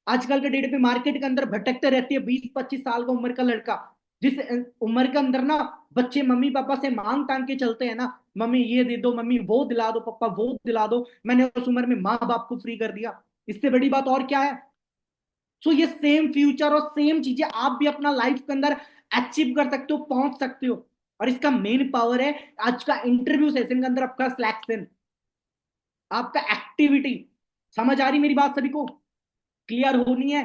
आजकल के डेट पे मार्केट के अंदर भटकते रहती है 20-25 साल का उम्र का लड़का, जिस उम्र के अंदर ना बच्चे मम्मी पापा से मांग टांग के चलते हैं ना, मम्मी ये दे दो, मम्मी वो दिला दो, पापा वो दिला दो, मैंने उस उम्र में माँ बाप को फ्री कर दिया, इससे बड़ी बात और क्या है। सो ये सेम फ्यूचर और सेम चीजें आप भी अपना लाइफ के अंदर अचीव कर सकते हो, पहुंच सकते हो, और इसका मेन पावर है आज का इंटरव्यू सेशन के अंदर आपका सिलेक्शन, आपका एक्टिविटी। समझ आ रही मेरी बात? सभी को क्लियर होनी है,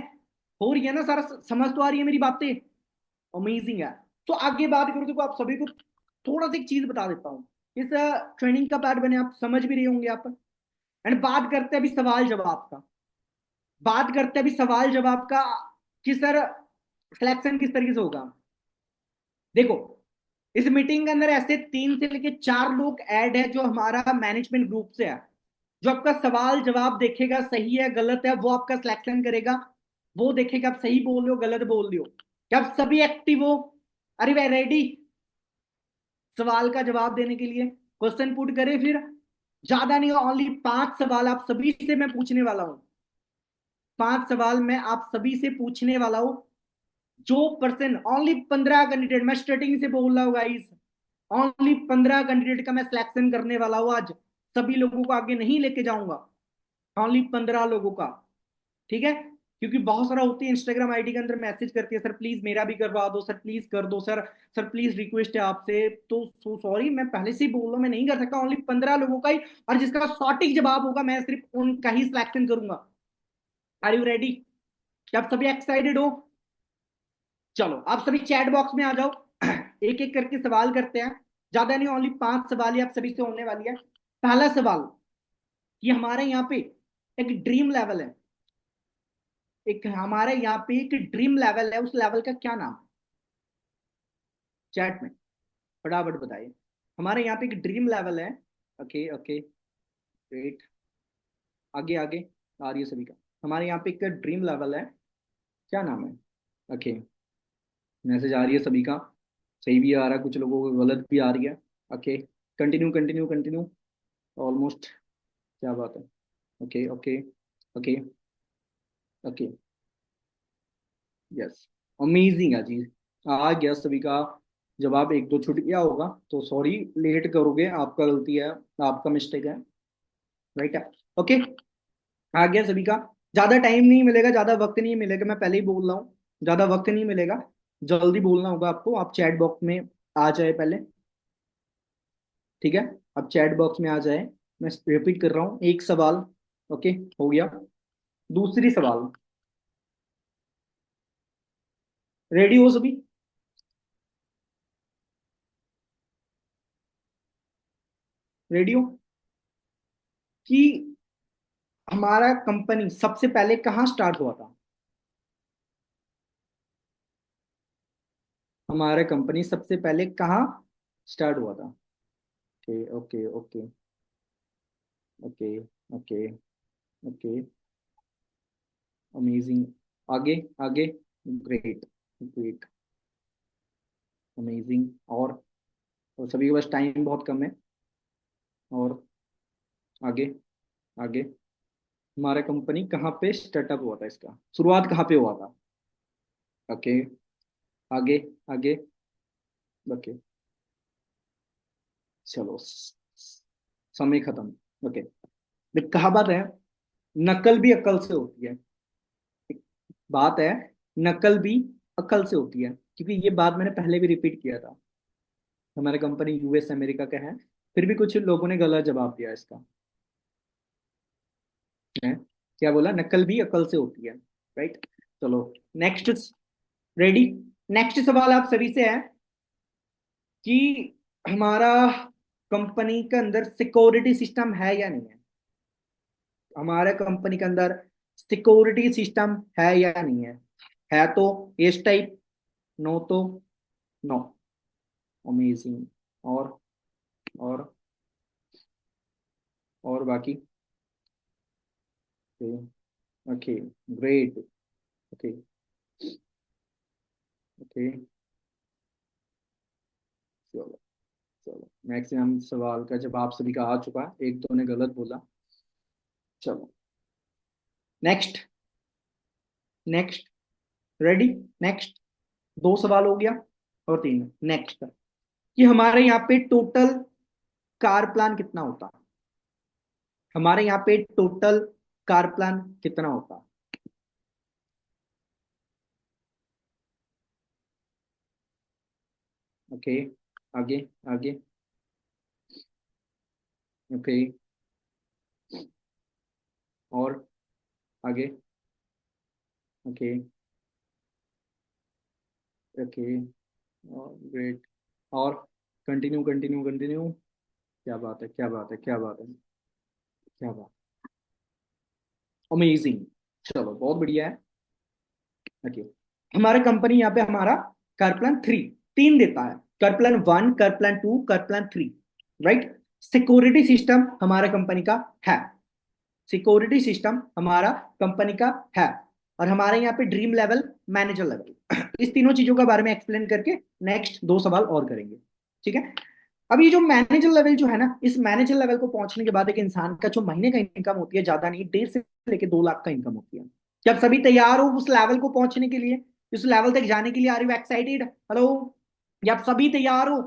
हो रही है ना, सारा समझ तो आ रही है मेरी बातें? अमेजिंग है। तो आगे बात करूं तो आप सभी को थोड़ा सा एक चीज बता देता हूं, इस ट्रेनिंग का पार्ट बने, आप समझ भी रहे होंगे आप। एंड बात करते हैं अभी सवाल जवाब का, बात करते हैं अभी सवाल जवाब का कि सर सिलेक्शन किस तरीके से होगा। देखो इस मीटिंग के अंदर ऐसे 3 से लेके 4 लोग ऐड है जो हमारा मैनेजमेंट ग्रुप से है, जो आपका सवाल जवाब देखेगा, सही है गलत है वो आपका सिलेक्शन करेगा, वो देखेगा आप सही बोल रहे हो गलत बोल रहे हो, क्या आप सभी एक्टिव हो? अरे भाई रेडी सवाल का जवाब देने के लिए? क्वेश्चन पुट करें फिर ज्यादा नहीं, ओनली 5 सवाल आप सभी से मैं पूछने वाला हूं। 5 सवाल मैं आप सभी से पूछने वाला हूं। जो पर्सन, ओनली 15 कैंडिडेट, मैं स्टार्टिंग से बोल रहा हूँ गाइस, ओनली 15 कैंडिडेट का मैं सिलेक्शन करने वाला हूँ आज। सभी लोगों को आगे नहीं लेके जाऊंगा, ओनली 15 लोगों का, ठीक है। क्योंकि बहुत सारा होती है इंस्टाग्राम आईडी के अंदर मैसेज करती है, सर प्लीज मेरा भी करवा दो, सर प्लीज कर दो सर, सर प्लीज रिक्वेस्ट है आपसे। तो सो सॉरी, मैं पहले से ही बोल रहा हूँ मैं नहीं कर सकता, ओनली 15 लोगों का ही, और जिसका सॉटिक जवाब होगा मैं सिर्फ उनका ही सिलेक्शन करूंगा। Are you ready? क्या आप सभी एक्साइटेड हो? चलो आप सभी चैट बॉक्स में आ जाओ। एक एक करके सवाल करते हैं, ज्यादा नहीं, ओनली 5 सवाल ही आप सभी से होने वाली है। पहला सवाल, ये हमारे यहाँ पे एक ड्रीम लेवल है, एक हमारे यहाँ पे एक ड्रीम लेवल है, उस लेवल का क्या नाम है? चैट में फटाफट बताइए। हमारे यहाँ पे एक ड्रीम लेवल है। Okay okay, great. आगे आगे आ रही है सभी का। हमारे यहाँ पे एक ड्रीम लेवल है, क्या नाम है? ओके, मैसेज आ रही है सभी का, सही भी आ रहा है, कुछ लोगों को गलत भी आ रही है। Okay, continue continue continue, almost, क्या बात है। Okay okay okay okay, yes, amazing है जी, आ गया सभी का जवाब। एक दो छूट गया होगा तो सॉरी, लेट करोगे, आपका गलती है, आपका मिस्टेक है, राइट है। ओके, आ गया सभी का। ज्यादा टाइम नहीं मिलेगा, ज्यादा वक्त नहीं मिलेगा, मैं पहले ही बोल रहा हूँ, ज्यादा वक्त नहीं मिलेगा, जल्दी बोलना होगा आपको। आप चैट बॉक्स में आ जाए पहले, ठीक है, अब चैट बॉक्स में आ जाए। मैं रिपीट कर रहा हूँ, एक सवाल, ओके, हो गया। दूसरी सवाल, रेडी हो सभी? रेडी हो कि हमारा कंपनी सबसे पहले कहाँ स्टार्ट हुआ था? हमारा कंपनी सबसे पहले कहाँ स्टार्ट हुआ था? Okay okay okay okay okay okay, amazing. आगे आगे, ग्रेट ग्रेट, अमेजिंग। और सभी के पास टाइम बहुत कम है। और आगे आगे, हमारा कंपनी कहाँ पे स्टार्टअप हुआ था, इसका शुरुआत कहाँ पे हुआ था? ओके, आगे आगे, ओके, चलो समय खत्म। ओके, एक कहावत है, नकल भी अकल से होती है। एक बात है, नकल भी अकल से होती है, क्योंकि ये बात मैंने पहले भी रिपीट किया था। हमारी कंपनी यूएस अमेरिका का है, फिर भी कुछ लोगों ने गलत जवाब दिया इसका है। क्या बोला? नकल भी अकल से होती है, राइट। चलो नेक्स्ट, रेडी? नेक्स्ट सवाल आप सभी से है कि हमारा कंपनी के अंदर सिक्योरिटी सिस्टम है या नहीं है? हमारे कंपनी के अंदर सिक्योरिटी सिस्टम है या नहीं है तो यस टाइप, नो तो नो। अमेजिंग। और और बाकी, ओके, ग्रेट, ओके ओके, चलो चलो, मैक्सिमम सवाल का जवाब सभी का आ चुका है, एक दो ने गलत बोला। चलो नेक्स्ट, नेक्स्ट, रेडी? नेक्स्ट, 2 सवाल हो गया, और 3। नेक्स्ट, कि हमारे यहाँ पे टोटल कार प्लान कितना होता? हमारे यहाँ पे टोटल कार प्लान कितना होता? ओके, आगे आगे, ओके, और आगे, ओके ओके, ग्रेट, और कंटिन्यू कंटिन्यू कंटिन्यू, क्या बात है, क्या बात है, क्या बात है, क्या बात, अमेजिंग। चलो बहुत बढ़िया है। ओके, हमारा कंपनी यहाँ पे हमारा कार प्लान 3 देता है, car plan 1, car plan 2, car plan 3, right. Security system हमारा कंपनी का है, सिक्योरिटी सिस्टम हमारा कंपनी का है, और हमारे यहाँ पे ड्रीम लेवल, मैनेजर लेवल, इस तीनों चीजों के बारे में एक्सप्लेन करके नेक्स्ट 2 सवाल और करेंगे, ठीक है। अब ये जो मैनेजर लेवल जो है ना, इस मैनेजर लेवल को पहुंचने के बाद एक इंसान का जो महीने का इनकम होती है, ज्यादा नहीं, 1.5 से लेके 2 लाख का इनकम होती है। क्या आप सभी तैयार हो उस लेवल को पहुंचने के लिए, उस लेवल तक जाने के लिए? Are you excited? हेलो, क्या आप सभी तैयार हो?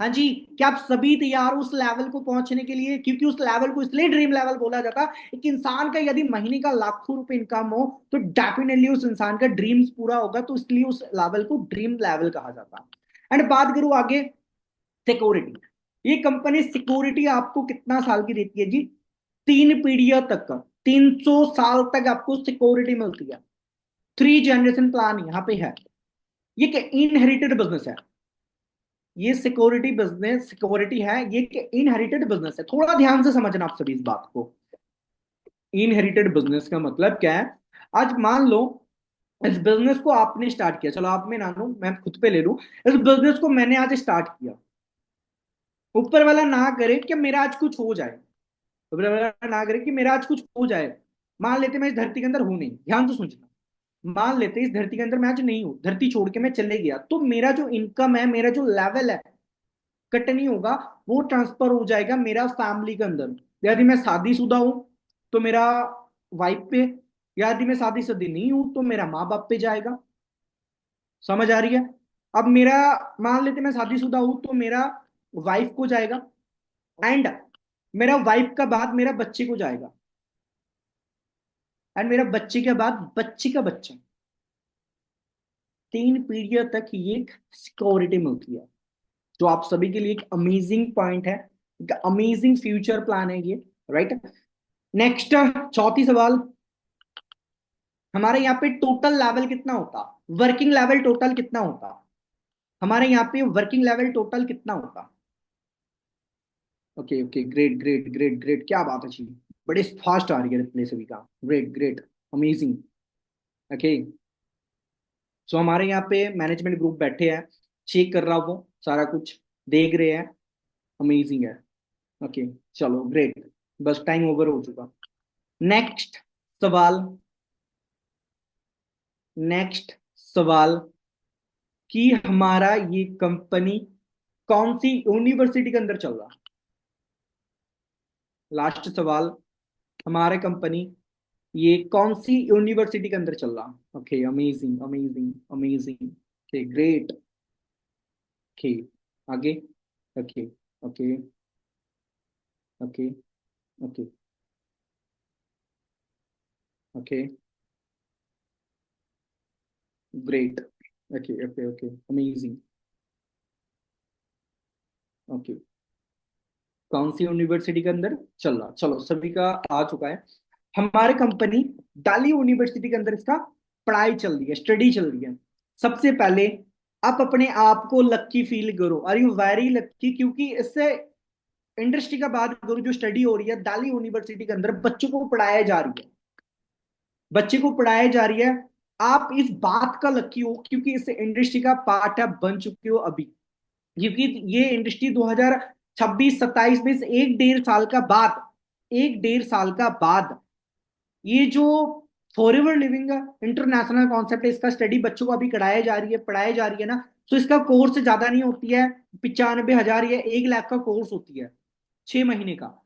हाँ जी, क्या आप सभी तैयार हो उस लेवल को पहुंचने के लिए? क्योंकि उस लेवल को इसलिए ड्रीम लेवल बोला जाता है, एक इंसान का यदि महीने का लाखों रुपए इनकम हो तो डेफिनेटली उस इंसान का ड्रीम्स पूरा होगा, तो इसलिए उस लेवल को ड्रीम लेवल कहा जाता है। एंड बात करूं आगे, सिक्योरिटी। ये कंपनी सिक्योरिटी आपको कितना साल की देती है जी? 3 पीढ़ियों तक का, 300 साल तक आपको सिक्योरिटी मिलती है। 3 जनरेशन प्लान यहाँ पे है। ये इनहेरिटेड बिजनेस है, ये सिक्योरिटी बिजनेस, सिक्योरिटी है, ये इनहेरिटेड बिजनेस है। थोड़ा ध्यान से समझना आप सभी इस बात को। इनहेरिटेड बिजनेस का मतलब क्या है? आज मान लो इस बिजनेस को आपने स्टार्ट किया, चलो आप में ना लूं, मैं खुद पे ले लूं, इस बिजनेस को मैंने आज स्टार्ट किया। ऊपर वाला ना करे कि मेरा आज कुछ हो जाए, ऊपर वाला ना करे कि मेरा आज कुछ हो जाए। मान लेते मैं इस धरती के अंदर हूं नहीं, ध्यान से सुनना, मान लेते इस धरती के अंदर मैं आज नहीं हूं, धरती छोड़ के मैं चले गया, तो मेरा जो इनकम है, मेरा जो लेवल है, कट नहीं होगा, वो ट्रांसफर हो जाएगा मेरा फैमिली के अंदर। यदि मैं शादीशुदा हूं तो मेरा वाइफ पे, यदि मैं शादीशुदा नहीं हूं तो मेरा माँ बाप पे जाएगा। समझ आ रही है? अब मेरा, मान लेते मैं शादीशुदा हूं तो मेरा वाइफ को जाएगा, एंड मेरा वाइफ का बाद मेरा बच्चे को जाएगा, एंड मेरा बच्चे के बाद बच्चे का बच्चा। 3 पीढ़ियों तक ये एक सिक्योरिटी मिलती है, जो आप सभी के लिए एक अमेजिंग पॉइंट है, एक अमेजिंग फ्यूचर प्लान है ये, राइट। नेक्स्ट, चौथी सवाल, हमारे यहाँ पे टोटल लेवल कितना होता? वर्किंग लेवल टोटल कितना होता हमारे यहाँ पे? वर्किंग लेवल टोटल कितना होता? Okay okay, great great great great, क्या बात है जी, बड़े फास्ट आ रही है रिप्ले सभी का, ग्रेट ग्रेट, अमेजिंग। ओके, सो हमारे यहाँ पे मैनेजमेंट ग्रुप बैठे हैं, चेक कर रहा हूँ वो सारा कुछ, देख रहे हैं, अमेजिंग है। ओके, चलो ग्रेट, बस टाइम ओवर हो चुका। नेक्स्ट सवाल, नेक्स्ट सवाल कि हमारा ये कंपनी कौन सी यूनिवर्सिटी के अंदर चल रहा? लास्ट सवाल, हमारे कंपनी ये कौन सी यूनिवर्सिटी के अंदर चल रहा? Okay, amazing amazing amazing, okay great. Okay, आगे, okay okay okay okay okay, great, okay okay okay, amazing. Okay, कौन सी यूनिवर्सिटी के अंदर चल रहा? चलो सभी का आ चुका है। हमारे कंपनी दिल्ली यूनिवर्सिटी के अंदर इसका पढ़ाई चल रही है, स्टडी चल रही है। सबसे पहले आप अपने आप को लक्की फील करो, आर यू वेरी लक्की, क्योंकि इससे इंडस्ट्री का बात करो, जो स्टडी हो रही है दिल्ली यूनिवर्सिटी के अंदर, बच्चों को पढ़ाया जा रही है, बच्चे को पढ़ाई जा रही है। आप इस बात का लकी हो क्योंकि इस इंडस्ट्री का पार्ट आप बन चुके हो अभी, क्योंकि ये इंडस्ट्री 2026-27 में से 1-1.5 साल का बाद, 1-1.5 साल का बाद, ये जो फॉरएवर लिविंग इंटरनेशनल कॉन्सेप्ट है, इसका स्टडी बच्चों को अभी कराया जा रही है, पढ़ाई जा रही है ना, तो इसका कोर्स ज्यादा नहीं होती है, 95,000 या 1 लाख का कोर्स होती है, 6 महीने का।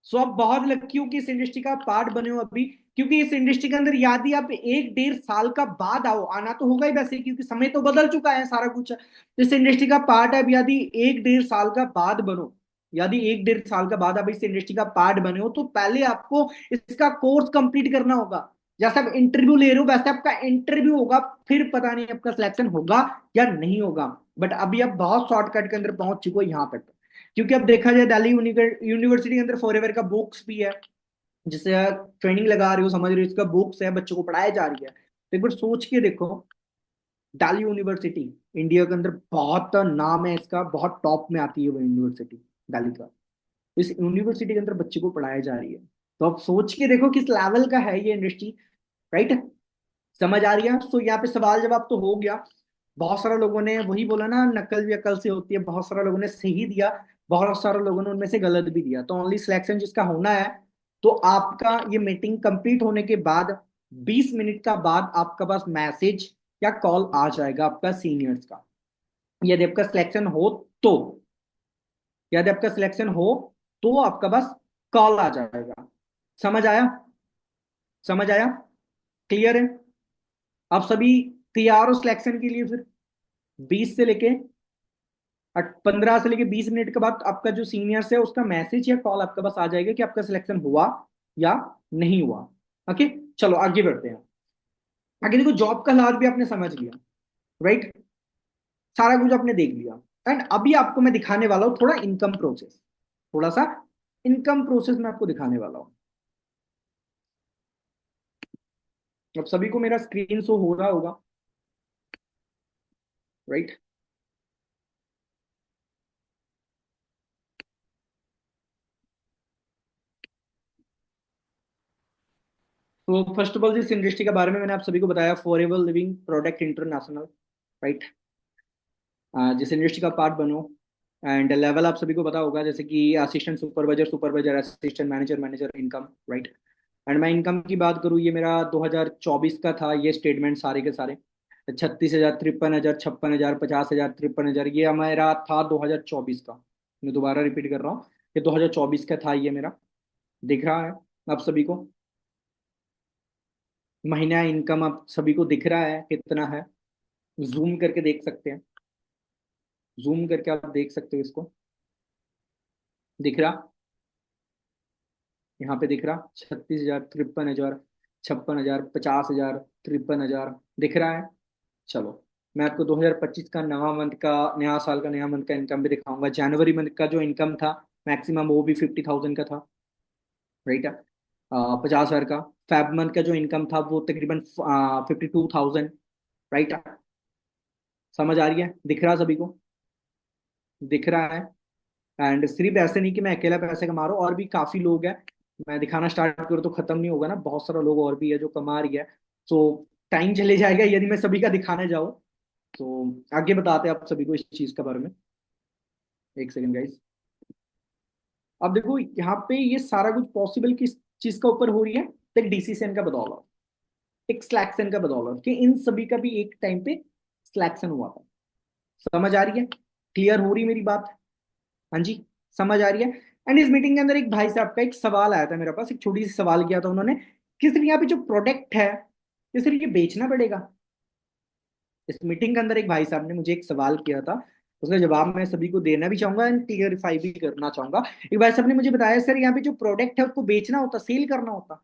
सो आप बहुत लकी हो कि इस इंडस्ट्री का पार्ट बने हो अभी, क्योंकि इस इंडस्ट्री के अंदर यदि आप 1-1.5 साल का बाद आओ, आना तो होगा ही वैसे, क्योंकि समय तो बदल चुका है सारा कुछ, इस इंडस्ट्री का पार्ट है। अब यदि 1-1.5 साल का बाद बनो, यदि 1-1.5 साल का बाद आप इस इंडस्ट्री का पार्ट बने हो, तो पहले आपको इसका कोर्स कंप्लीट करना होगा। जैसे आप इंटरव्यू ले रहे हो वैसे आपका इंटरव्यू होगा, फिर पता नहीं आपका सिलेक्शन होगा या नहीं होगा, बट अभी आप बहुत शॉर्टकट के अंदर पहुंच चुके हो यहाँ तक, क्योंकि अब देखा जाए दिल्ली यूनिवर्सिटी के अंदर फॉरएवर का बुक्स भी है, जिससे ट्रेनिंग लगा रहे हो, समझ रहे हो, इसका बुक्स है, बच्चों को पढ़ाया जा रही है। तो एक बार सोच के देखो, दिल्ली यूनिवर्सिटी इंडिया के अंदर बहुत नाम है इसका, बहुत टॉप में आती है वो यूनिवर्सिटी दिल्ली का, इस यूनिवर्सिटी के अंदर बच्चे को पढ़ाया जा रही है। तो आप सोच के देखो किस लेवल का है ये इंडस्ट्री, राइट। समझ आ रही है? सो यहाँ पे सवाल जवाब तो हो गया। बहुत सारे लोगों ने वही बोला ना, नकल भी अकल से होती है, बहुत सारे लोगों ने सही दिया, बहुत सारे लोगों ने उनमें से गलत भी दिया। तो ओनली सिलेक्शन जिसका होना है, तो आपका ये मीटिंग कंप्लीट होने के बाद 20 मिनट का बाद आपका पास मैसेज या कॉल आ जाएगा आपका सीनियर्स का, यदि आपका सिलेक्शन हो तो, यदि आपका सिलेक्शन हो तो आपका बस कॉल आ जाएगा। समझ आया? समझ आया? क्लियर है? आप सभी तैयार हो सिलेक्शन के लिए? फिर 20 से लेके 15 से लेके 20 मिनट के बाद आपका जो सीनियर्स है उसका मैसेज या कॉल आपके पास आ जाएगा कि आपका सिलेक्शन हुआ या नहीं हुआ। ओके, चलो आगे बढ़ते हैं। आगे देखो, जॉब का लाभ भी आपने समझ लिया, राइट? सारा कुछ आपने देख लिया। एंड अभी आपको मैं दिखाने वाला हूं थोड़ा इनकम प्रोसेस, थोड़ा सा इनकम प्रोसेस मैं आपको दिखाने वाला हूं। अब सभी को मेरा स्क्रीन शो हो रहा होगा, राइट? तो फर्स्ट ऑफ ऑल इस इंडस्ट्री के बारे में मैंने आप सभी को बताया, forever living product international, right? जिस इंडस्ट्री का पार्ट बनो। एंड लेवल आप सभी को पता होगा, जैसे कि assistant supervisor, supervisor assistant manager, manager income, right? And मैं इनकम की बात करूँ, ये मेरा 2024 का था, ये स्टेटमेंट सारे के सारे 36,000, 53,000, 56,000, 50,000, 53,000, ये हमारा था 2024 का। मैं दोबारा रिपीट कर रहा हूँ, ये 2024 का था ये मेरा। दिख रहा है आप सभी को? महीना इनकम आप सभी को दिख रहा है कितना है? जूम करके देख सकते हैं, जूम करके आप देख सकते हो इसको। दिख रहा? यहाँ पे दिख रहा 36,000, 53,000, 56,000, 50,000, 53,000 दिख रहा है। चलो, मैं आपको 2025 का नया मंथ का, नया साल का, नया मंथ का इनकम भी दिखाऊंगा। जनवरी मंथ का जो इनकम था मैक्सिमम, वो भी 50,000 का था, राइट? 50,000 का। फेब मंथ का जो इनकम था वो तकरीबन 52,000, राइट? समझ आ रही है? दिख रहा सभी को? दिख रहा है? एंड सिर्फ ऐसे नहीं कि मैं अकेला पैसे कमा रहा हूँ, और भी काफी लोग हैं। मैं दिखाना स्टार्ट करूँ तो खत्म नहीं होगा ना, बहुत सारा लोग और भी है जो कमा रही है। तो टाइम चले जाएगा यदि मैं सभी का दिखाने जाऊँ। तो आगे बताते हैं आप सभी को इस चीज के बारे में। एक सेकंड गाइस। अब देखो, यहाँ पे ये सारा कुछ पॉसिबल किस चीज का ऊपर हो रही है? एक डिसीजन का बदौलत, एक सिलेक्शन का बदौलत, कि इन सभी का भी एक टाइम पे सिलेक्शन हुआ था। समझ आ रही है? क्लियर हो रही मेरी बात? हाँ जी, समझ आ रही है? एंड इस मीटिंग के अंदर एक भाई साहब का एक सवाल आया था मेरे पास, एक छोटी सी सवाल किया था उन्होंने कि सिर्फ यहाँ पे जो प्रोडक्ट है, ये सिर्फ ये बेचना पड़ेगा? इस मीटिंग के अंदर एक भाई साहब ने मुझे एक सवाल किया था, उसका जवाब मैं सभी को देना भी चाहूंगा एंड क्लियरिफाई भी करना चाहूंगा। एक भाई साहब ने मुझे बताया, सर यहाँ पे जो प्रोडक्ट है उसको बेचना होता, सेल करना होता?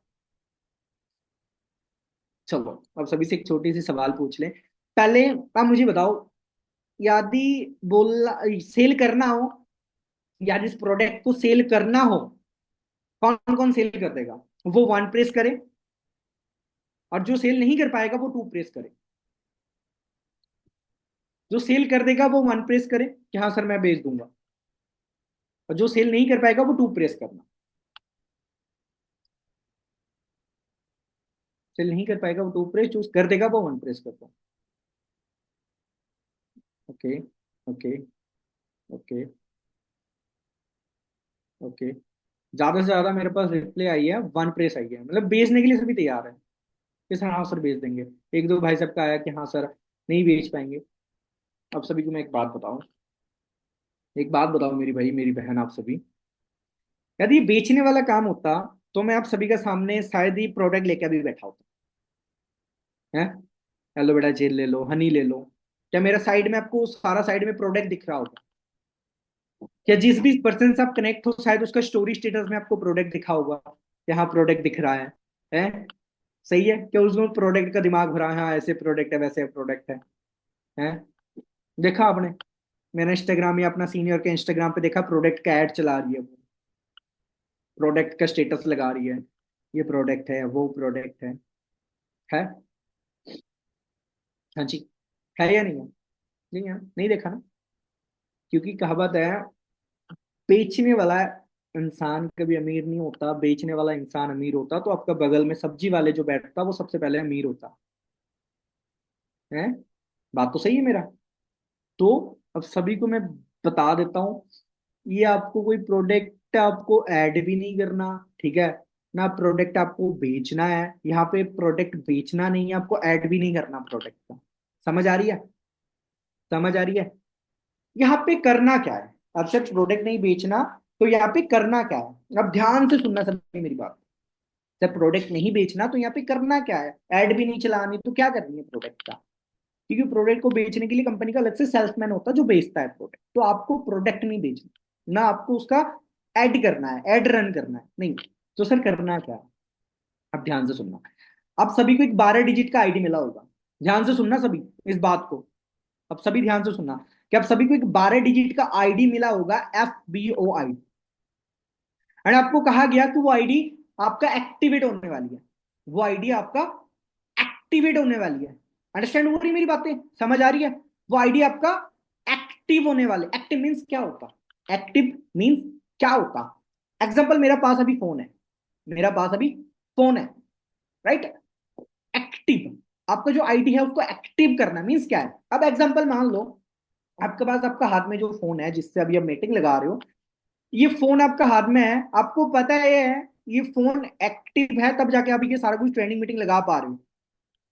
चलो, अब सभी से एक छोटी सी सवाल पूछ लें। पहले आप मुझे बताओ, यदि बोलना सेल करना हो, या जिस प्रोडक्ट को सेल करना हो, कौन कौन सेल कर देगा? वो वन प्रेस करे, और जो सेल नहीं कर पाएगा वो टू प्रेस करे। जो सेल कर देगा वो वन प्रेस करे कि हाँ सर मैं बेच दूंगा, और जो सेल नहीं कर पाएगा वो टू प्रेस करना। सेल नहीं कर पाएगा वो टू प्रेस, चूज कर देगा वो वन प्रेस करता। Okay, okay, okay, okay. ज्यादा से ज्यादा मेरे पास रिप्लाई आई है, वन प्रेस आई है, मतलब बेचने के लिए सभी तैयार है कि सर हाँ सर बेच देंगे। एक दो भाई साहब का आया कि हाँ सर नहीं बेच पाएंगे। अब सभी को मैं एक बात बताऊं, एक बात बताओ मेरी भाई मेरी बहन आप सभी, यदि ये बेचने वाला काम होता तो मैं आप सभी का सामने शायद ही प्रोडक्ट लेकर भी बैठा होता है। एलोवेरा जेल ले लो, हनी ले लो, क्या मेरा साइड में आपको सारा साइड में प्रोडक्ट दिख रहा होगा? क्या जिस भी पर्सन से आप कनेक्ट हो शायद उसका स्टोरी स्टेटस में आपको प्रोडक्ट दिखा होगा, यहाँ प्रोडक्ट दिख रहा है? सही है? क्या उसमें प्रोडक्ट का दिमाग भरा है, हाँ ऐसे प्रोडक्ट है वैसे प्रोडक्ट है? देखा आपने? मैंने इंस्टाग्राम या अपना सीनियर के इंस्टाग्राम पे देखा, प्रोडक्ट का ऐड चला रही है वो, प्रोडक्ट का स्टेटस लगा रही है, ये प्रोडक्ट है वो प्रोडक्ट है? हाँ जी, है या नहीं है? नहीं है, नहीं देखा ना? क्योंकि कहावत है, बेचने वाला इंसान कभी अमीर नहीं होता, बेचने वाला इंसान अमीर होता तो आपका बगल में सब्जी वाले जो बैठता वो सबसे पहले अमीर होता है। बात तो सही है मेरा? तो अब सभी को मैं बता देता हूँ, ये आपको कोई प्रोडक्ट आपको ऐड भी नहीं करना, ठीक है ना? प्रोडक्ट आपको बेचना है, यहाँ पे प्रोडक्ट बेचना नहीं है, आपको ऐड भी नहीं करना प्रोडक्ट का। समझ आ रही है? समझ आ रही है? यहाँ पे करना क्या है? अब सिर्फ प्रोडक्ट नहीं बेचना, तो यहाँ पे करना क्या है, अब ध्यान से सुनना सभी मेरी बात। जब प्रोडक्ट नहीं बेचना तो यहाँ पे करना क्या है, एड भी नहीं चलानी, तो क्या करनी है प्रोडक्ट का, क्योंकि प्रोडक्ट को बेचने के लिए कंपनी का अलग से सेल्समैन होता है जो बेचता है प्रोडक्ट। तो आपको प्रोडक्ट नहीं बेचना, ना आपको उसका एड करना है, एड रन करना है, नहीं। तो सर करना क्या है, अब ध्यान से सुनना। अब सभी को एक 12 डिजिट का आईडी मिला होगा, ध्यान से सुनना सभी इस बात को, अब सभी ध्यान से सुनना कि अब सभी को एक 12 डिजिट का आईडी मिला होगा, FBOI। एंड आपको कहा गया कि वो आईडी आपका एक्टिवेट होने वाली है, वो आईडी आपका एक्टिवेट होने वाली है। अंडरस्टैंड हो रही मेरी बातें, समझ आ रही है? वो आईडी आपका एक्टिव होने वाले। एक्टिव मींस क्या होता, एक्टिव मींस क्या होता? एग्जांपल, मेरा पास अभी फोन है, मेरा पास अभी फोन है, राइट? एक्टिव, आपका जो आईडी है उसको एक्टिव करना मींस क्या है? अब एग्जांपल मान लो आपके पास, आपका हाथ में जो फोन है जिससे अभी आप मीटिंग लगा रहे हो, ये फोन आपका हाथ में है, आपको पता है ये फोन एक्टिव है, तब जाके आप ये सारा कुछ ट्रेनिंग मीटिंग लगा पा रहे हो।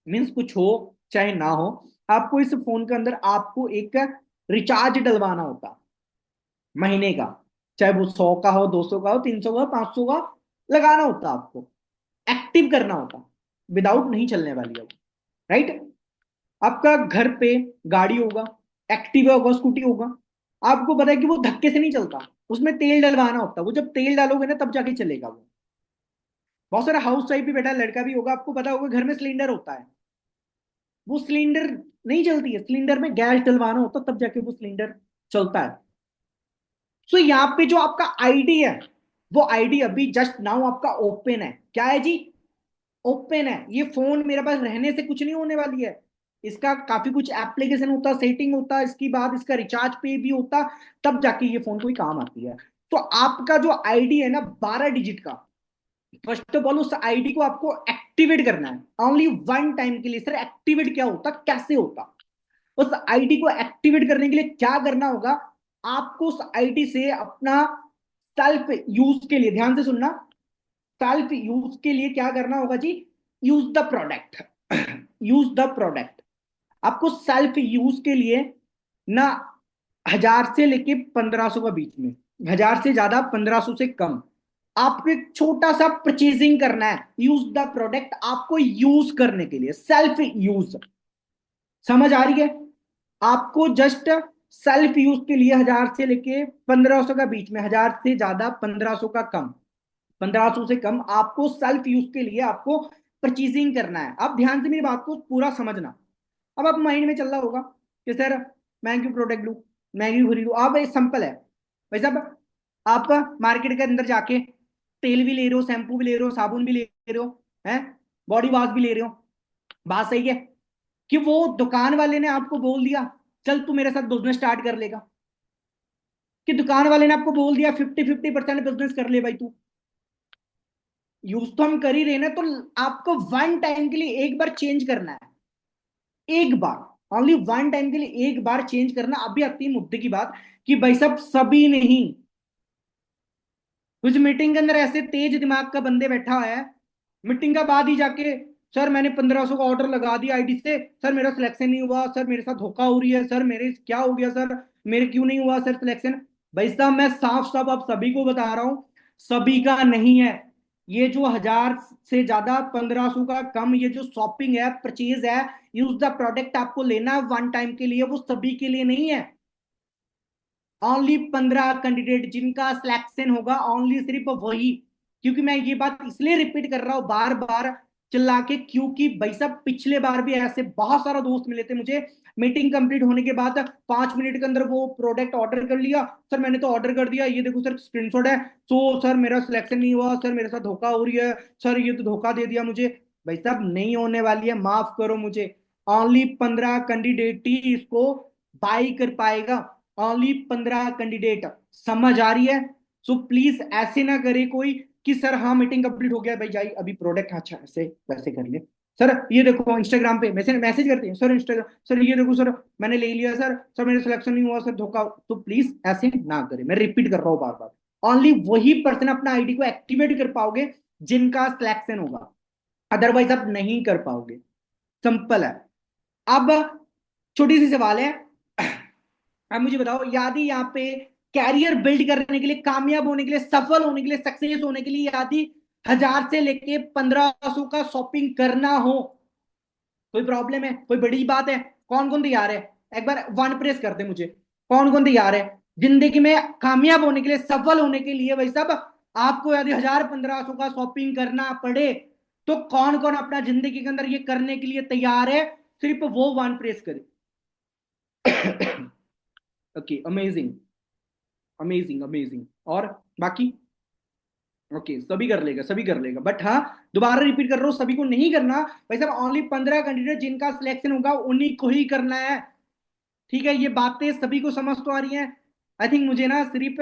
मींस कुछ हो चाहे ना हो, आपको इस फोन के अंदर आपको एक रिचार्ज डलवाना होता महीने का, चाहे वो 100 का हो, 200 का हो, 300 का हो, 500 का लगाना होता, आपको एक्टिव करना होता, विदाउट नहीं चलने वाली है, राइट? आपका घर पे गाड़ी होगा, एक्टिवा होगा, स्कूटी होगा, आपको पता है कि वो धक्के से नहीं चलता, उसमें तेल डलवाना होता, वो जब तेल डालोगे ना तब जाके चलेगा वो। बहुत सारा हाउस वाइफ भी बैठा लड़का भी होगा, आपको पता होगा घर में सिलेंडर होता है, वो सिलेंडर नहीं चलती है, सिलेंडर में गैस डलवाना होता तब जाके वो सिलेंडर चलता है। सो यहाँ पे जो आपका आईडी है, वो आईडी अभी जस्ट नाउ आपका ओपन है। क्या है जी? ओपन है। ये फोन मेरे पास रहने से कुछ नहीं होने वाली है, इसका काफी कुछ एप्लीकेशन होता, सेटिंग होता, इसके बाद इसका रिचार्ज पे भी होता, तब जाके ये फोन कोई काम आती है। तो आपका जो आईडी है ना 12 डिजिट का, फर्स्ट ऑफ ऑल उस आईडी को आपको एक्टिवेट करना है ओनली वन टाइम के लिए। सर एक्टिवेट क्या होता, कैसे होता? उस आईडी को एक्टिवेट करने के लिए क्या करना होगा, आपको उस आईडी से अपना सेल्फ यूज के लिए, ध्यान से सुनना, सेल्फ यूज के लिए क्या करना होगा जी? Use the product. Use the product. आपको सेल्फ यूज के लिए ना 1000 से लेके 1500 का बीच में, 1000 से ज्यादा, 1500 से कम, आपको एक छोटा सा परचेजिंग करना है। यूज द प्रोडक्ट आपको यूज करने के लिए, सेल्फ यूज। समझ आ रही है? आपको जस्ट सेल्फ यूज के लिए 1000 से लेके 1500 का बीच में, 1000 से ज्यादा, 1500 का कम, 1500 से कम, आपको सेल्फ यूज के लिए आपको परचेजिंग करना है। अब ध्यान से मेरी बात को पूरा समझना। अब आप माइंड में चल रहा होगा कि सर मैं क्यों प्रोडक्ट लूं, मैं क्यों खरीदू? अब सिंपल है भाई साहब, आप मार्केट के अंदर जाके तेल भी ले रहे हो, शैम्पू भी ले रहे हो, साबुन भी ले रहे हो, हैं, बॉडी वॉश भी ले रहे हो, बात सही है कि वो दुकान वाले ने आपको बोल दिया चल तू मेरे साथ बिजनेस स्टार्ट कर लेगा, कि दुकान वाले ने आपको बोल दिया 50-50% बिजनेस कर ले भाई तू? यूज तो हम कर ही रहे ना। तो आपको वन टाइम के लिए एक बार चेंज करना है, एक बार, ओनली वन टाइम के लिए एक बार चेंज करना। अभी आती है मुद्दे की बात कि भाई साहब सभी नहीं, कुछ मीटिंग के अंदर ऐसे तेज दिमाग का बंदे बैठा हुआ है, मीटिंग का बाद ही जाके सर मैंने 1500 का ऑर्डर लगा दिया आईडी से, सर मेरा सिलेक्शन नहीं हुआ, सर मेरे साथ धोखा हो रही है, सर मेरे क्या हो गया, सर मेरे क्यों नहीं हुआ सर सिलेक्शन? भाई साहब मैं साफ साफ आप सभी को बता रहा हूं, सभी का नहीं है। ये जो 1000 से ज्यादा, 1500 का कम, ये जो शॉपिंग है, परचेज है, यूज द प्रोडक्ट आपको लेना है वन टाइम के लिए, वो सभी के लिए नहीं है। ओनली 15 कैंडिडेट जिनका सिलेक्शन होगा, ओनली सिर्फ वही। क्योंकि मैं ये बात इसलिए रिपीट कर रहा हूं बार बार चिल्ला के, क्योंकि भाई साहब पिछले बार भी ऐसे बहुत सारा दोस्त मिले थे मुझे, मीटिंग कंप्लीट होने के बाद 5 मिनट के अंदर वो प्रोडक्ट ऑर्डर कर लिया, सर मैंने तो ऑर्डर कर दिया, ये देखो सर स्क्रीनशॉट है, तो सर मेरा सिलेक्शन नहीं हुआ, सर मेरे साथ धोखा हो रही है, सर ये तो धोखा दे दिया मुझे। भाई साहब नहीं होने वाली है, माफ करो मुझे, ओनली 15 कैंडिडेट ही इसको बाई कर पाएगा, ओनली 15 कैंडिडेट। समझ आ रही है? सो प्लीज ऐसे ना करे कोई कि सर हाँ मीटिंग कंप्लीट हो गया भाई जाइए अभी प्रोडक्ट, अच्छा ऐसे वैसे कर ले, सर ये देखो इंस्टाग्राम पे मैसेज करते हैं, सर इंस्टाग्राम, सर ये देखो सर मैंने ले लिया, सर सर मेरा सिलेक्शन नहीं हुआ, सर धोखा। तो प्लीज ऐसे ना करें, मैं रिपीट कर रहा हूँ बार बार, ओनली वही पर्सन अपना आईडी को एक्टिवेट कर पाओगे जिनका सिलेक्शन होगा, अदरवाइज आप नहीं कर पाओगे। सिंपल है। अब छोटी सी सवाल है, अब मुझे बताओ यदि यहाँ पे कैरियर बिल्ड करने के लिए, कामयाब होने के लिए, सफल होने के लिए, सक्सेस होने के लिए यदि 1000 से लेके 1500 का शॉपिंग करना हो, कोई प्रॉब्लम है? कोई बड़ी बात है? कौन कौन तैयार है? एक बार वन प्रेस कर दे मुझे, कौन कौन तैयार है जिंदगी में कामयाब होने के लिए, सफल होने के लिए? भाई साहब, आपको यदि 1000-1500 का शॉपिंग करना पड़े तो कौन कौन अपना जिंदगी के अंदर ये करने के लिए तैयार है? सिर्फ वो वन प्रेस करे। Okay, amazing amazing amazing. और बाकी ओके, सभी कर लेगा, सभी कर लेगा, बट हाँ, दोबारा रिपीट कर रहा हूं, सभी को नहीं करना भाई साहब। ओनली 15 कैंडिडेट जिनका सिलेक्शन होगा उन्हीं को ही करना है, ठीक है? ये बातें सभी को समझ तो आ रही हैं? आई थिंक मुझे ना सिर्फ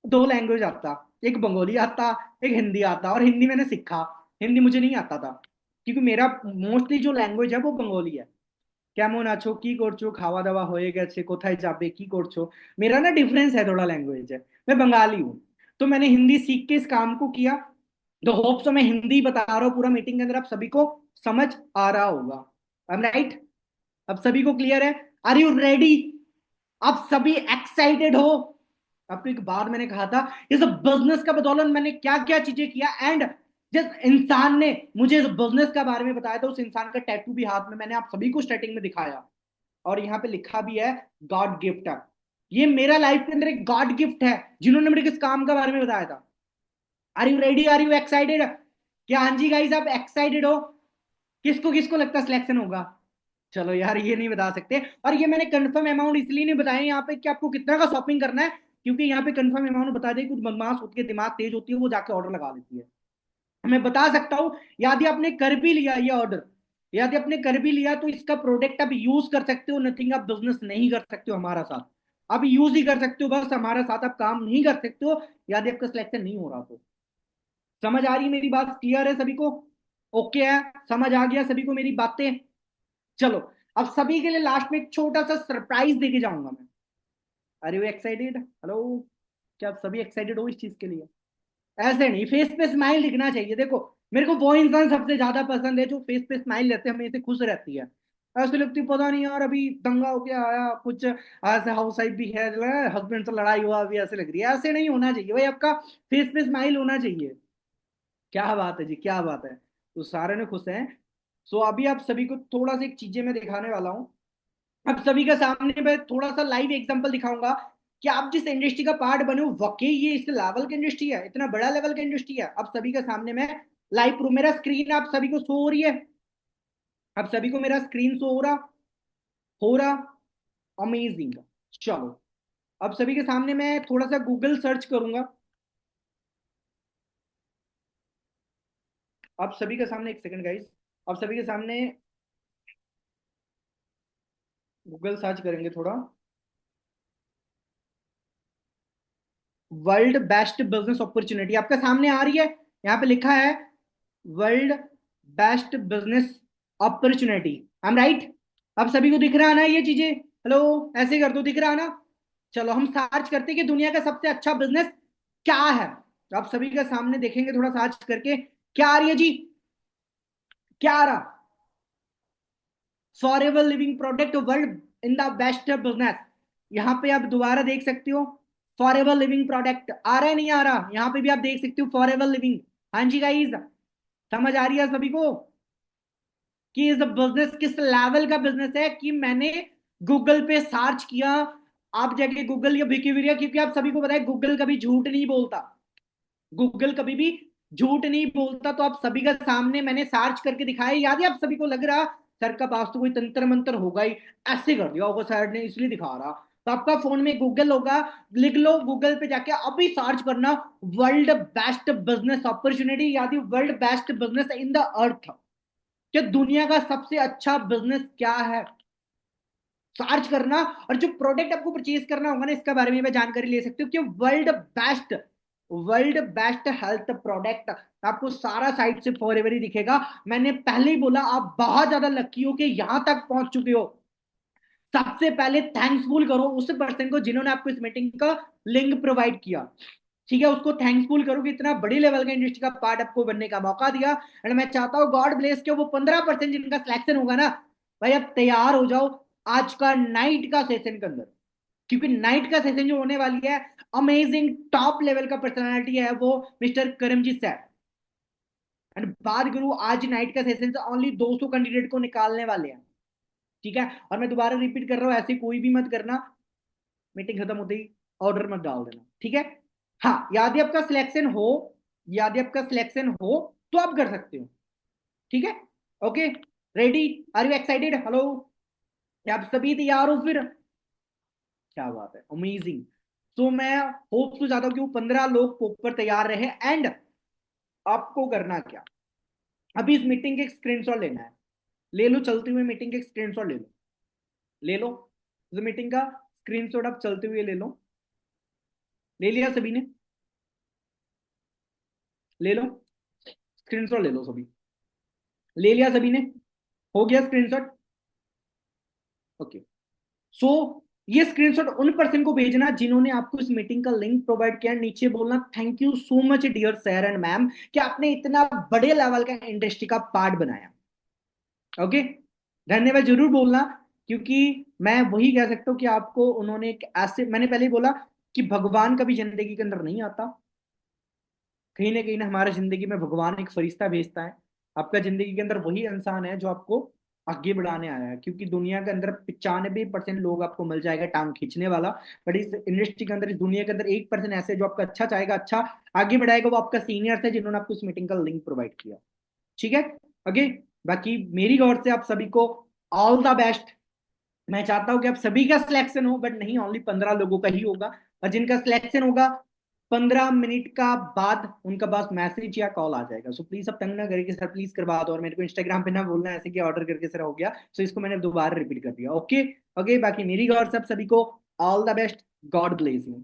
2 लैंग्वेज आता, एक बंगाली आता, एक हिंदी आता, और हिंदी मैंने सीखा, हिंदी मुझे नहीं आता था, क्योंकि मेरा मोस्टली जो लैंग्वेज है वो बंगाली है। কেমন আছো, কি করছো, খাওয়া দাওয়া হয়ে গেছে, কোথায় যাবে, কি করছো, मेरा ना डिफरेंस है थोड़ा लैंग्वेज है, मैं बंगाली हूँ। तो मैंने हिंदी सीख के इस काम को किया, तो होप सो मैं हिंदी बता रहा हूँ पूरा मीटिंग के अंदर, आप सभी को समझ आ रहा होगा। I am right? अब सभी को क्लियर है? Are you ready? आप सभी एक्साइटेड हो? आपको एक बात मैंने कहा था, इस बिजनेस का बदौलत मैंने क्या क्या चीजें किया, एंड जिस इंसान ने मुझे इस बिजनेस का बारे में बताया था उस इंसान का टैटू भी हाथ में मैंने आप सभी को स्टार्टिंग में दिखाया, और यहाँ पे लिखा भी है गॉड गिफ्ट है। ये मेरा लाइफ के अंदर एक गॉड गिफ्ट है जिन्होंने मुझे किस काम का बारे में बताया था। Are you ready? Are you excited? क्या हाँ जी गाइस, आप एक्साइटेड हो? किसको किसको लगता है सिलेक्शन होगा? चलो यार, ये नहीं बता सकते, और ये मैंने कंफर्म अमाउंट इसलिए नहीं बताया यहाँ पे कि आपको कितना का शॉपिंग करना है, क्योंकि यहाँ पे कंफर्म अमाउंट बता दे, कुछ बदमाश होती है, दिमाग तेज होती है, वो जाके ऑर्डर लगा लेती है। मैं बता सकता हूं, यदि आपने कर भी लिया ये ऑर्डर, यदि आपने कर भी लिया तो इसका प्रोडक्ट आप यूज कर सकते हो, नथिंग आप बिजनेस नहीं कर सकते हो हमारा साथ, आप यूज ही कर सकते हो, बस हमारा साथ आप काम नहीं कर सकते हो यदि आपका सिलेक्शन नहीं हो रहा तो। समझ आ रही है मेरी बात? क्लियर है सभी को? ओके है? समझ आ गया सभी को मेरी बातें? चलो, अब सभी के लिए लास्ट में एक छोटा सा सरप्राइज देके जाऊंगा मैं। Are you excited? हेलो, क्या आप सभी एक्साइटेड हो इस चीज के लिए? ऐसे नहीं, फेस पे स्माइल दिखना चाहिए। देखो, मेरे को वो इंसान सबसे ज्यादा पसंद है जो फेस पे स्माइल रहते हैं, हमें खुश रहती है। ऐसे लगती है पता नहीं यार, अभी दंगा हो गया आया कुछ, ऐसे हाउस वाइफ भी है, हस्बैंड से लड़ाई हुआ, अभी ऐसे लग रही है। ऐसे नहीं होना चाहिए भाई, आपका फेस पे स्माइल होना चाहिए। क्या बात है जी, क्या बात है? तो सारे ने खुश हैं। सो अभी आप सभी को थोड़ा सा एक चीजें मैं दिखाने वाला हूँ। अब सभी का सामने मैं थोड़ा सा लाइव एग्जांपल दिखाऊंगा कि आप जिस इंडस्ट्री का पार्ट बने हो वाकई ये इस लेवल की इंडस्ट्री है, इतना बड़ा लेवल की इंडस्ट्री है। अब सभी का सामने में लाइव प्रूफ, मेरा स्क्रीन आप सभी को शो हो रही है? अब सभी को मेरा स्क्रीन शो हो रहा? हो रहा? अमेजिंग। चलो, अब सभी के सामने मैं थोड़ा सा गूगल सर्च करूंगा। अब सभी के सामने, एक सेकंड गाइस, अब सभी के सामने गूगल सर्च करेंगे थोड़ा। वर्ल्ड बेस्ट बिजनेस अपॉर्चुनिटी आपके सामने आ रही है, यहाँ पे लिखा है world best business opportunity. I am right? अब सभी को दिख रहा है ना ये चीजें? हेलो, ऐसे कर दो, दिख रहा है ना? चलो हम सर्च करते हैं कि दुनिया का सबसे अच्छा बिजनेस क्या है। तो आप सभी के सामने देखेंगे थोड़ा सर्च करके, क्या आ रही है जी? क्या आ रहा? Forever living product world in the best business. यहाँ पे आप दोबारा देख सकते हो, फॉरएवर लिविंग प्रोडक्ट आ रहा है नहीं आ रहा? यहाँ पे भी आप देख सकते हो फॉरएवर लिविंग। हाँ जी गाइस, समझ आ रही है सभी को कि इस बिजनेस किस लेवल का बिजनेस है? कि मैंने गूगल पे सर्च किया, आप जाके गूगल या विकिपीडिया, क्योंकि आप सभी को पता है गूगल कभी झूठ नहीं बोलता, गूगल कभी भी झूठ नहीं बोलता। तो आप सभी का सामने मैंने सर्च करके दिखाया, याद है आप सभी को? लग रहा सर का पास तो कोई तंत्र मंत्र होगा ही, ऐसे कर दिया होगा सर ने इसलिए दिखा रहा। तो आपका फोन में गूगल होगा, लिख लो गूगल पे जाके अभी सर्च करना वर्ल्ड बेस्ट बिजनेस अपॉर्चुनिटी, याद world best business in the earth, कि दुनिया का सबसे अच्छा बिजनेस क्या है, सर्च करना। और जो प्रोडक्ट आपको परचेज करना होगा ना, इसके बारे में मैं जानकारी ले सकती हूँ कि वर्ल्ड बेस्ट हेल्थ प्रोडक्ट, आपको सारा साइट से फॉरएवर ही दिखेगा। मैंने पहले ही बोला, आप बहुत ज्यादा लकी हो कि यहां तक पहुंच चुके हो। सबसे पहले थैंक्सफुल करो उस पर्सन को जिन्होंने आपको इस मीटिंग का लिंक प्रोवाइड किया, ठीक है? उसको थैंक्सफुल करो कि इतना बड़ी लेवल का इंडस्ट्री का पार्ट आपको बनने का मौका दिया। एंड मैं चाहता हूँ गॉड ब्लेस के वो 15% जिनका सिलेक्शन होगा ना, भाई अब तैयार हो जाओ आज का नाइट का सेशन के अंदर। क्योंकि नाइट का सेशन जो होने वाली है, अमेजिंग टॉप लेवल का पर्सनालिटी है वो मिस्टर करमजीत सर। एंड बात करूं, आज नाइट का सेशन से ओनली 200 कैंडिडेट को निकालने वाले हैं, ठीक है। और मैं दोबारा रिपीट कर रहा हूं, ऐसे कोई भी मत करना, मीटिंग खत्म होते ही ऑर्डर मत डाल देना, ठीक है। हाँ, यदि आपका सिलेक्शन हो, यदि आपका सिलेक्शन हो तो आप कर सकते हो, ठीक है। Okay, ready, are you excited? Hello, आप सभी तैयार हो फिर? क्या बात है, अमेजिंग। तो मैं होप तो चाहता हूं कि वो 15 लोग प्रॉपर तैयार रहे। एंड आपको करना क्या, अभी इस मीटिंग के स्क्रीनशॉट लेना है, ले लो चलते हुए मीटिंग के स्क्रीनशॉट ले लो, ले लो इस मीटिंग का स्क्रीनशॉट आप चलते हुए ले लो। ले लिया सभी ने? ले लो स्क्रीनशॉट, ले लो सभी, ले लिया सभी ने? हो गया स्क्रीनशॉट? ओके, सो ये स्क्रीनशॉट उन पर्सन को भेजना जिन्होंने आपको इस मीटिंग का लिंक प्रोवाइड किया। नीचे बोलना thank you so much dear sir and ma'am कि आपने इतना बड़े लेवल का इंडस्ट्री का पार्ट बनाया। ओके, धन्यवाद जरूर बोलना, क्योंकि मैं वही कह सकता हूं कि आपको उन्होंने एक ऐसे, मैंने पहले ही बोला कि भगवान कभी जिंदगी के अंदर नहीं आता, कहीं ना हमारे जिंदगी में भगवान एक फरिश्ता भेजता है। आपका जिंदगी के अंदर वही इंसान है जो आपको आगे बढ़ाने आया है, क्योंकि दुनिया के अंदर 95% लोग आपको मिल जाएगा टांग खींचने वाला, बट इस इंडस्ट्री के अंदर, इस दुनिया के अंदर 1% ऐसे जो आपका अच्छा चाहेगा, अच्छा आगे बढ़ाएगा, वो आपका सीनियर है जिन्होंने आपको इस मीटिंग का लिंक प्रोवाइड किया, ठीक है। ओके, बाकी मेरी ओर से आप सभी को ऑल द बेस्ट। मैं चाहता हूं कि आप सभी का सिलेक्शन हो, बट नहीं ओनली 15 लोगों का ही होगा, और जिनका सिलेक्शन होगा 15 मिनट का बाद उनका पास मैसेज या कॉल आ जाएगा। सो प्लीज अब तंग ना करें कि सर प्लीज करवा दो, और मेरे को इंस्टाग्राम पे ना बोलना ऐसे कि ऑर्डर करके सर हो गया। सो इसको मैंने दोबारा रिपीट कर दिया। ओके ओके, बाकी मेरी ओर से आप सभी को all the best, God bless you.